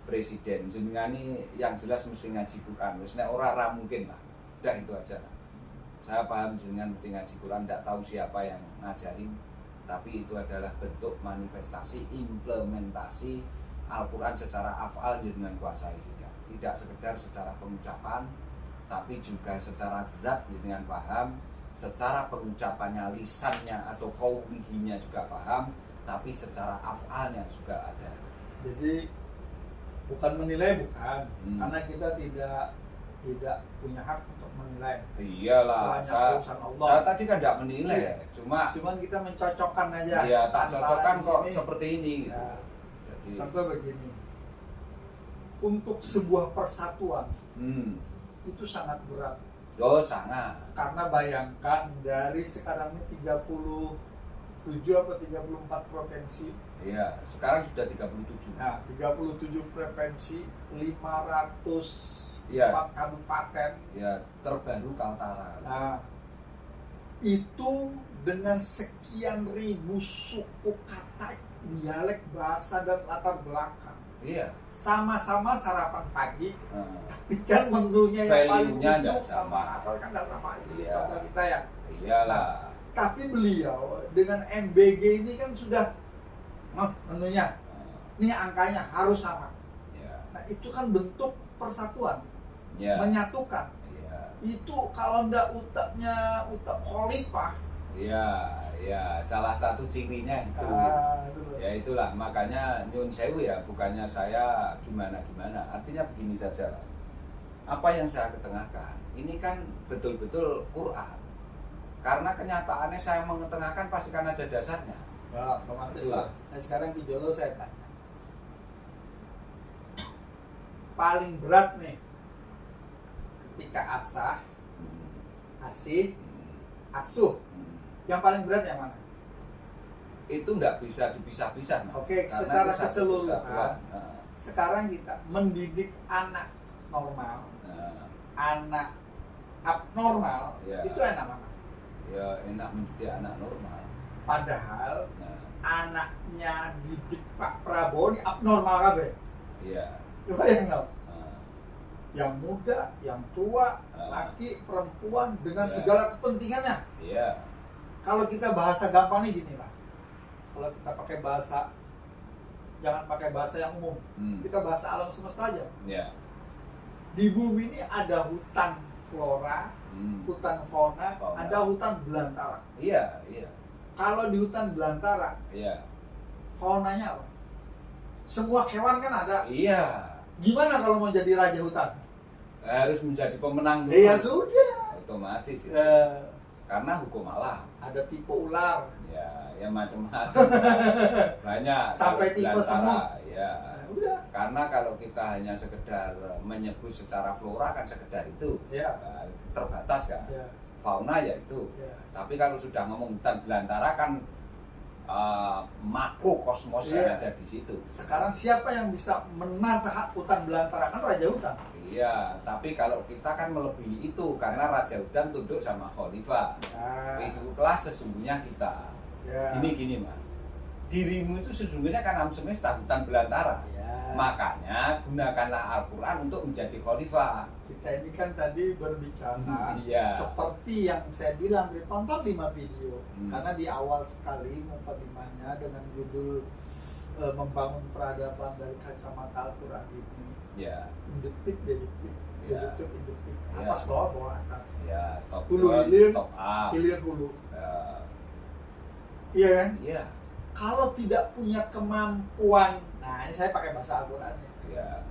Presiden jenengan ini yang jelas mesti ngaji Quran. Wis nek ora mungkin lah. Udah itu aja lah. Saya paham jenengan mesti ngaji Quran, tidak tahu siapa yang ngajarin, tapi itu adalah bentuk manifestasi implementasi Al-Quran secara af'al jenengan kuasai juga. Tidak sekedar secara pengucapan, tapi juga secara zat jenengan paham, secara pengucapannya, lisannya atau qaulihinya juga paham, tapi secara af'alnya juga ada. Jadi bukan menilai, bukan, karena kita tidak punya hak untuk menilai. Iyalah, saya tadi kan tidak menilai, iya. Cuman kita mencocokkan aja. Iya, tak cocokkan kok seperti ini. Gitu. Ya. Jadi, contoh begini, untuk sebuah persatuan itu sangat berat. Oh, sangat. Karena bayangkan dari sekarang ini 37 atau 34 provinsi. Iya, sekarang sudah 37. Nah, 37 provinsi, 504 ya. kabupaten. Ya, terbaru Kaltara. Nah, itu dengan sekian ribu suku kata, dialek, bahasa dan latar belakang. Iya. Sama-sama sarapan pagi, tapi kan menunya yang paling ujung sama atau kan tidak sama. Jadi contoh kita ya. Iyalah. Nah, tapi beliau dengan MBG ini kan sudah menunya, ini angkanya harus sama. Ya. Nah itu kan bentuk persatuan, menyatukan. Ya. Itu kalau ndak utak khalifah. Ya, salah satu cirinya itu. Ya itulah, makanya nyun sewu ya, bukannya saya gimana-gimana. Artinya begini saja lah. Apa yang saya ketengahkan, ini kan betul-betul Quran. Karena kenyataannya saya mengetengahkan pasti kan ada dasarnya. Ya, otomatis lah. Nah sekarang Ki Jolo saya tanya, paling berat nih ketika asah, asih, asuh, yang paling berat yang mana? Itu nggak bisa dipisah-pisah. Oke, secara keseluruhan. Sekarang kita mendidik anak normal, anak abnormal, itu enak mana? Ya enak mendidik anak normal. Padahal anaknya didik Pak Prabowo ini abnormal kabeh. Iya. Coba yang tahu. Yang muda, yang tua, laki, perempuan dengan segala kepentingannya. Iya. Kalau kita bahasa gampangnya gini lah. Kalau kita pakai bahasa, jangan pakai bahasa yang umum. Kita bahasa alam semesta aja. Iya. Di bumi ini ada hutan flora, hutan fauna, ada hutan belantara. Iya, iya. Kalau di hutan belantara, faunanya apa? Semua hewan kan ada. Iya. Gimana kalau mau jadi raja hutan? Harus menjadi pemenang dulu. Ya sudah. Otomatis itu. Karena hukum alam. Ada tipe ular. Ya macam-macam. Banyak. Sampai tipe semut. Ya. Udah. Karena kalau kita hanya sekedar menyebut secara flora kan sekedar itu. Terbatas kan. Fauna ya itu. Tapi kalau sudah ngomong hutan belantara kan makro kosmos yang ada di situ. Sekarang siapa yang bisa menata hutan belantara? Kan raja hutan. Iya, tapi kalau kita kan melebihi itu karena raja hutan tunduk sama khalifah. Itulah sesungguhnya kita. Gini Mas. Dirimu itu sesungguhnya kan alam semesta hutan belantara. Makanya gunakanlah Al-Quran untuk menjadi khalifah. Kita ini kan tadi berbicara seperti yang saya bilang, tonton 5 video. Karena di awal sekali mukadimahnya dengan judul membangun peradaban dari kacamata Al-Quran ini. Detik. Ya. Induktif. Ya. Atas bawah atas. Ya, top Hulu down, hilir, top up. hilir hulu. Ya. Iya kan? Iya. Kalau tidak punya kemampuan, nah ini saya pakai bahasa Al-Qur'annya. Ya.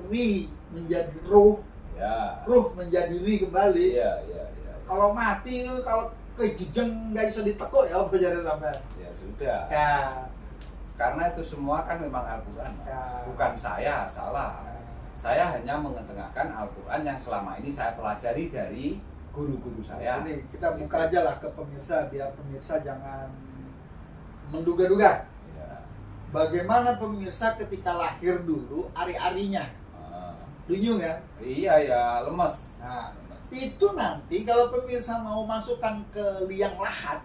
Ri menjadi ruh, Ya. ruh menjadi ri kembali. Iya, iya, iya. Kalau mati, kalau kejejeng nggak bisa ditekuk ya apa jadi sampai. Ya sudah. Ya. Karena itu semua kan memang Al-Qur'an. Mas. Ya. Bukan saya salah. Saya hanya mengetengahkan Al-Qur'an yang selama ini saya pelajari dari guru-guru saya. Ini kita buka aja lah ke pemirsa biar pemirsa jangan menduga-duga. Ya. Bagaimana pemirsa ketika lahir dulu ari-arinya, lunyu kan? Iya ya, lemes. Nah, Lemes. itu nanti kalau pemirsa mau masukkan ke liang lahat,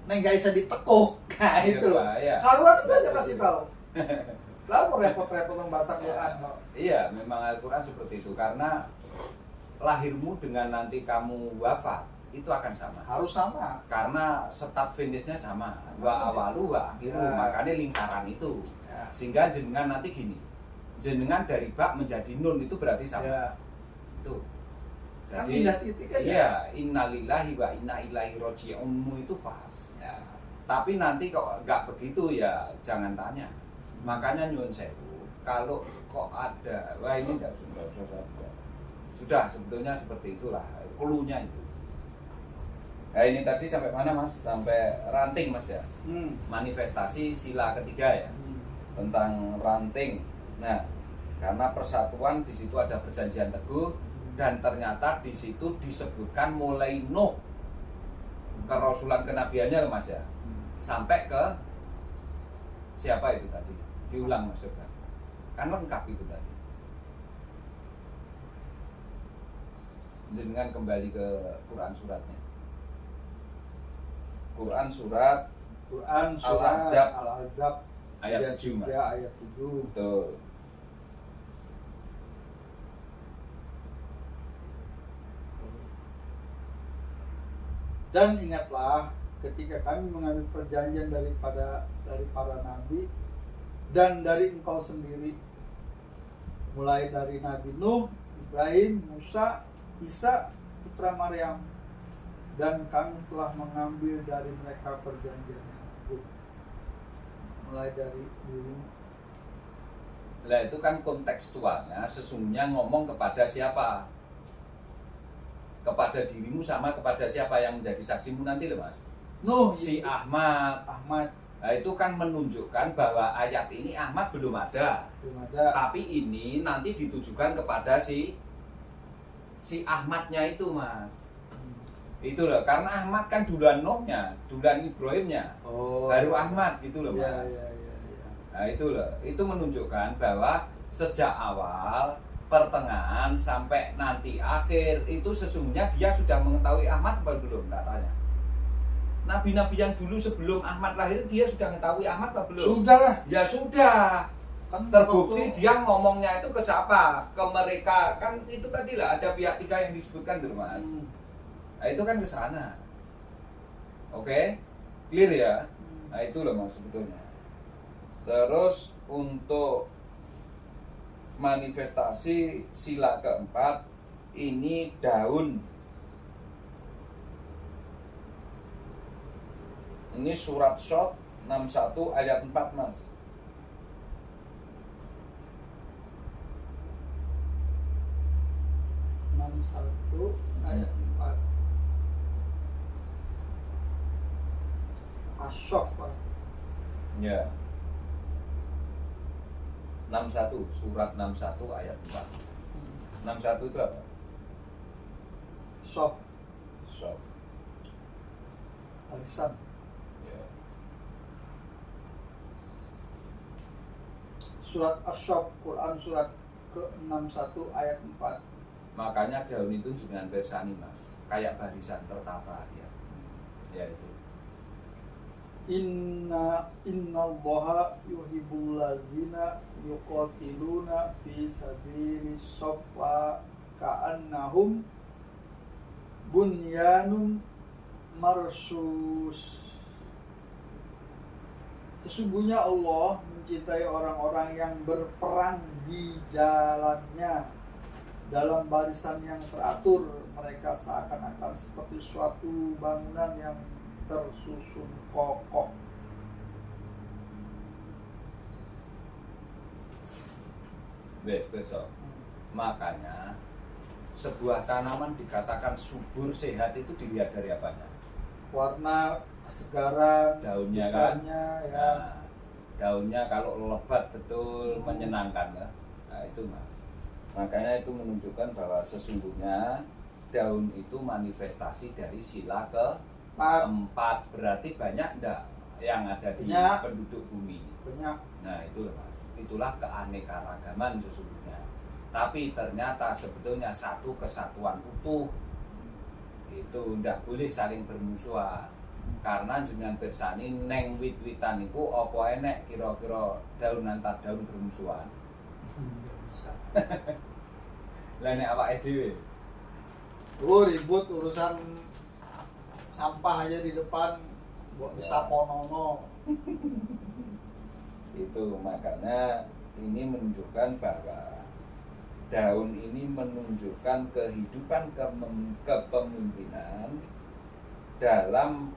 nah nggak bisa ditekuk, nah Iya, itu. Pak, iya. Karuan itu aja kasih tahu. Lah mau repot-repot membaca Quran kok. Iya, memang Al-Quran seperti itu. Karena lahirmu dengan nanti kamu wafat itu akan sama. Harus sama. Karena start finishnya sama. Wa awalu wa akhiru. Ya. Makanya lingkaran itu. Ya. Sehingga jenengan nanti gini. Jenengan dari bak menjadi nun itu berarti sama. Ya. Itu. Kan Jadi pindah titik aja. iya, innalillahi wa inna ilaihi raji'unmu itu pas. Ya. Tapi nanti kok nggak begitu ya jangan tanya. Makanya nyuwun sewu, kalau kok ada, wah ini enggak usah. Sudah sebetulnya seperti itulah, cluenya itu. Nah ini tadi sampai mana Mas? Sampai ranting Mas ya? Manifestasi sila ketiga ya, tentang ranting. Nah, karena persatuan di situ ada perjanjian teguh dan ternyata di situ disebutkan mulai Nuh kerasulan kenabiannya loh Mas ya, sampai ke siapa itu tadi? Diulang Mas Coba. Kan lengkap itu tadi. Dengan kembali ke Quran suratnya. Quran surat Al-Ahzab ayat 7 Mas. ayat 7. Betul. Dan ingatlah ketika kami mengambil perjanjian dari para nabi dan dari engkau sendiri, mulai dari Nabi Nuh, Ibrahim, Musa, Isa, putra Maryam, dan kami telah mengambil dari mereka perjanjian yang teguh, mulai dari dirimu. Lah itu kan kontekstualnya sesungguhnya ngomong kepada siapa? Kepada dirimu sama kepada siapa yang menjadi saksimu nanti loh Mas? Nuh, Si Ahmad. Nah itu kan menunjukkan bahwa ayat ini Ahmad belum ada. belum ada. Tapi ini nanti ditujukan kepada si Ahmadnya itu Mas. Itu loh, karena Ahmad kan duluan Nuhnya, duluan Ibrahimnya. Oh, Baru Ahmad gitu loh iya, Mas. iya. Nah itu loh, itu menunjukkan bahwa sejak awal, pertengahan sampai nanti akhir itu sesungguhnya dia sudah mengetahui Ahmad apa belum? Tak tanya. Nabi-nabi yang dulu sebelum Ahmad lahir dia sudah mengetahui Ahmad apa belum? Sudah lah. Ya sudah. Kan Terbukti waktu- dia ngomongnya itu ke siapa? Ke mereka. Kan itu tadi lah ada pihak tiga yang disebutkan tuh Mas. Nah itu kan ke sana. Oke? Clear ya? Nah itu loh Mas sebetulnya. Terus untuk manifestasi sila keempat ini daun. Ini surat Shot 61 ayat 4 Mas. satu ayat 4. Asyaf, Pak. Ya. 61 surat 61 ayat 4. 61 itu apa? Asyaf, Shot. arisan. Ya. Surat Asyaf, Quran surat ke-61 ayat 4. Makanya daun itu dengan bersani Mas, kayak barisan tertata ya. Ya itu. Innallaha yuhibbul ladzina yuqatiluna fi sabili shaffa ka'annahum bunyanun marsus. Sesungguhnya Allah mencintai orang-orang yang berperang di jalannya dalam barisan yang teratur. Mereka seakan-akan seperti suatu bangunan yang tersusun kokoh. Besok. Makanya sebuah tanaman dikatakan subur sehat itu dilihat dari apanya? Warna, kesegaran, Daunnya besarnya, kan? ya. Nah, daunnya kalau lebat betul menyenangkan ya. Nah itu mas. Makanya itu menunjukkan bahwa sesungguhnya daun itu manifestasi dari sila keempat. Berarti banyak enggak yang ada di Banyak. penduduk bumi? Banyak. Nah itu mas. Itulah keanekaragaman sesungguhnya. Tapi ternyata sebetulnya satu kesatuan utuh. Itu ndak boleh saling bermusuhan. Karena jenengan pirsani neng wit-witan iku apa enek kira-kira daun antar daun bermusuhan. Nggak bisa. Lah nek awake dhewe Ribut urusan sampah aja di depan buat bisa ponono. itu makanya ini menunjukkan bahwa daun ini menunjukkan kehidupan kepemimpinan dalam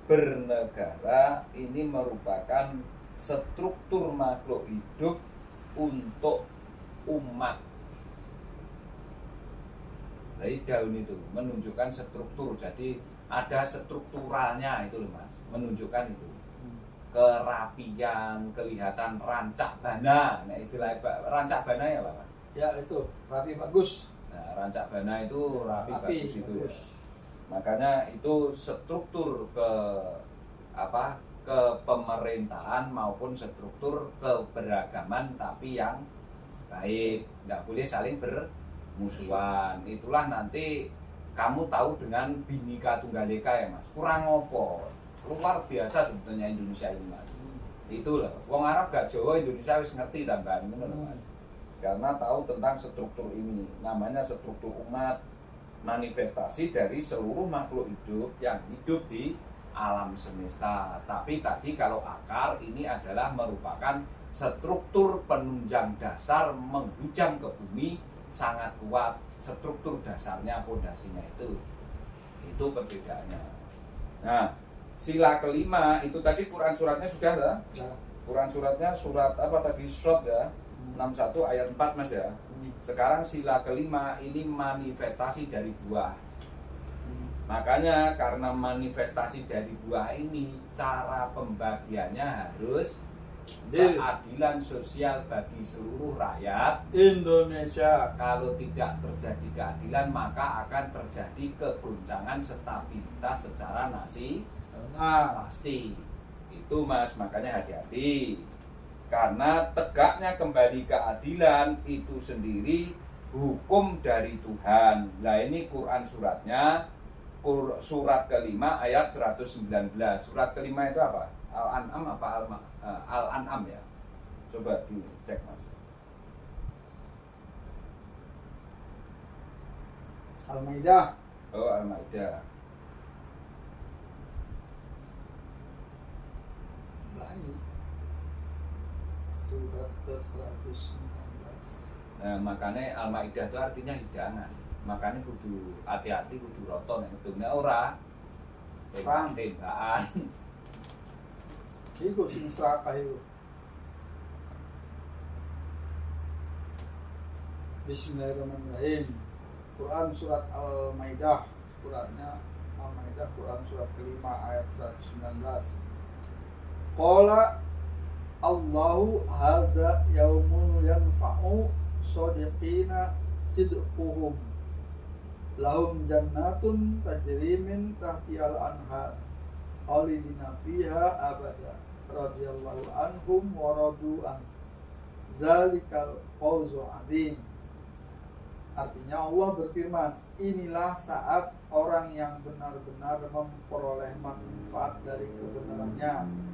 bernegara. Ini merupakan struktur makhluk hidup untuk umat. Jadi daun itu menunjukkan struktur, jadi ada strukturalnya itu loh mas, menunjukkan itu kerapian, kelihatan rancak bana. Nah istilah rancak bana ya pak mas? Ya itu rapi bagus. Nah rancak bana itu rapi bagus itu ya. bagus. Makanya itu struktur kepemerintahan maupun struktur keberagaman tapi yang baik, nggak boleh saling bermusuhan. Itulah nanti kamu tahu dengan Bhinneka Tunggal Ika ya mas, kurang opo, luar biasa sebetulnya Indonesia ini mas. Itulah, wong Arab gak Jawa Indonesia wis ngerti tambahan itu mas, karena tahu tentang struktur ini, namanya struktur umat, manifestasi dari seluruh makhluk hidup yang hidup di alam semesta. Tapi tadi kalau akar ini adalah merupakan struktur penunjang dasar menghujam ke bumi sangat kuat. Struktur dasarnya, pondasinya itu perbedaannya. Nah, sila kelima itu tadi Quran suratnya sudah ya? Quran suratnya surat apa tadi, Shot ya, 61 ayat 4 mas ya. Sekarang sila kelima ini manifestasi dari buah. Makanya karena manifestasi dari buah ini, cara pembagiannya harus keadilan sosial bagi seluruh rakyat Indonesia. Kalau tidak terjadi keadilan maka akan terjadi kegoncangan stabilitas secara pasti. Itu mas, makanya hati-hati. Karena tegaknya kembali keadilan itu sendiri hukum dari Tuhan. Nah ini Quran suratnya, surat kelima ayat 119. Surat kelima itu apa? Al-An'am apa Al-An'am ya? Coba dicek mas. Al-Maidah. Oh Al-Maidah. Surat ke-119. Nah, makanya Al-Maidah itu artinya hidangan. Makanya kudu hati-hati, kudu roton yang itu ora tembakan. Iku sing serakah itu. Bismillahirrahmanirrahim. Quran surat Al-Maidah. Suratnya Al-Maidah, Quran surat kelima ayat 119. Qala Allahu hadza yaumul yanfa'u shadiqina sidquhum lahum jannatun tajri min tahtihal anhar khalidina fiha abada radhiyallahu anhum wa radu an zalikal fawzul adzim. Artinya Allah berfirman, inilah saat orang yang benar-benar memperoleh manfaat dari kebenarannya.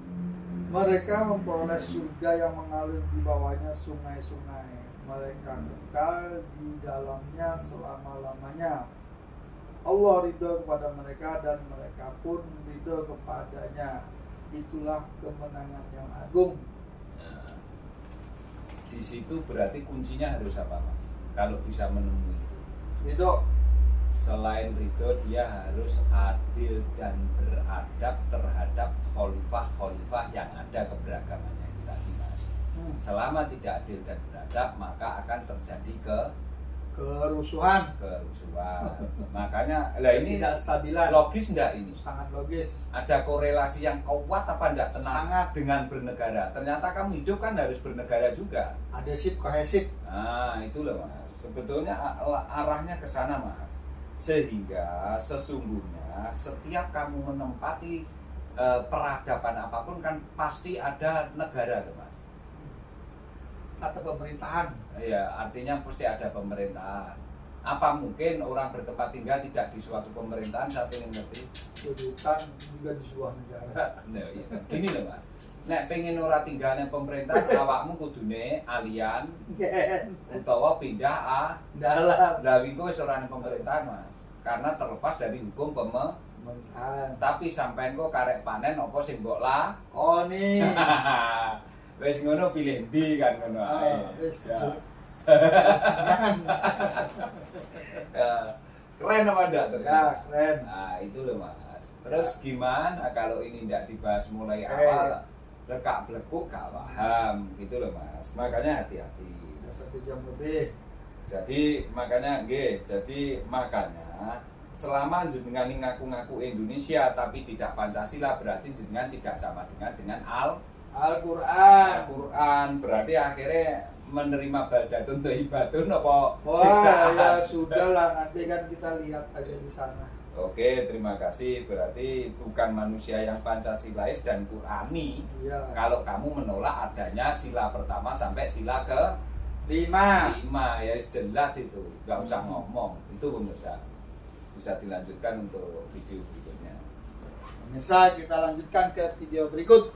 Mereka memperoleh surga yang mengalir di bawahnya sungai-sungai. Mereka kekal di dalamnya selama-lamanya. Allah ridho kepada mereka dan mereka pun ridho kepadanya. Itulah kemenangan yang agung. Nah, di situ berarti kuncinya harus apa mas? kalau bisa menemui itu. Ridho. Selain ridho, dia harus adil dan beradab terhadap khalifah-khalifah yang ada keberagamannya itu tadi, Mas. Selama tidak adil dan beradab, maka akan terjadi Kerusuhan. Makanya lah ini tidak stabilan. Logis enggak ini? Sangat logis. Ada korelasi yang kuat apa enggak Sangat. dengan bernegara? Ternyata kamu hidup kan harus bernegara juga. Adhesif, kohesif. Nah, itu loh, Mas. Sebetulnya arahnya ke sana, Mas. Sehingga sesungguhnya setiap kamu menempati peradaban apapun kan pasti ada negara tuh, Mas. Atau pemerintahan. Iya, artinya pasti ada pemerintahan. Apa mungkin orang bertempat tinggal tidak di suatu pemerintahan? Saya pengen ngerti. Kedudukan juga di sebuah negara. Nah, iya. Gini loh, Mas. Nek pengen ora tinggal ning pemerintahan, awakmu kudune alian utawa pindah dalam. Lah wingi wis ora ning pemerintahan, Mas. Karena terlepas dari hukum pemerintahan. Tapi sampean kok karek panen apa sing mbok lakoni. Wis ngono pilih ndi kan ngono ae. Wis Ya. kejadian. Keren apa enggak tuh? Ya, keren. Nah, itu loh, Mas. Terus gimana kalau ini enggak dibahas mulai Oke. awal? Lekak blekuk gak paham gitu loh, Mas. Makanya hati-hati. Udah 1 jam lebih. Jadi makanya selama jenengan ngaku-ngaku Indonesia tapi tidak Pancasila, berarti jenengan tidak sama dengan Al-Quran. Al-Quran. Berarti akhirnya menerima baldatun thayyibatun apa Wah, siksaan? ya sudahlah, nanti kan kita lihat aja di sana. Oke, terima kasih. Berarti bukan manusia yang Pancasilais dan Qurani. Iya. Kalau kamu menolak adanya sila pertama sampai sila ke 5. 5, ya jelas itu, nggak usah ngomong. Itu pemirsa. Bisa dilanjutkan untuk video berikutnya. Pemirsa, kita lanjutkan ke video berikut.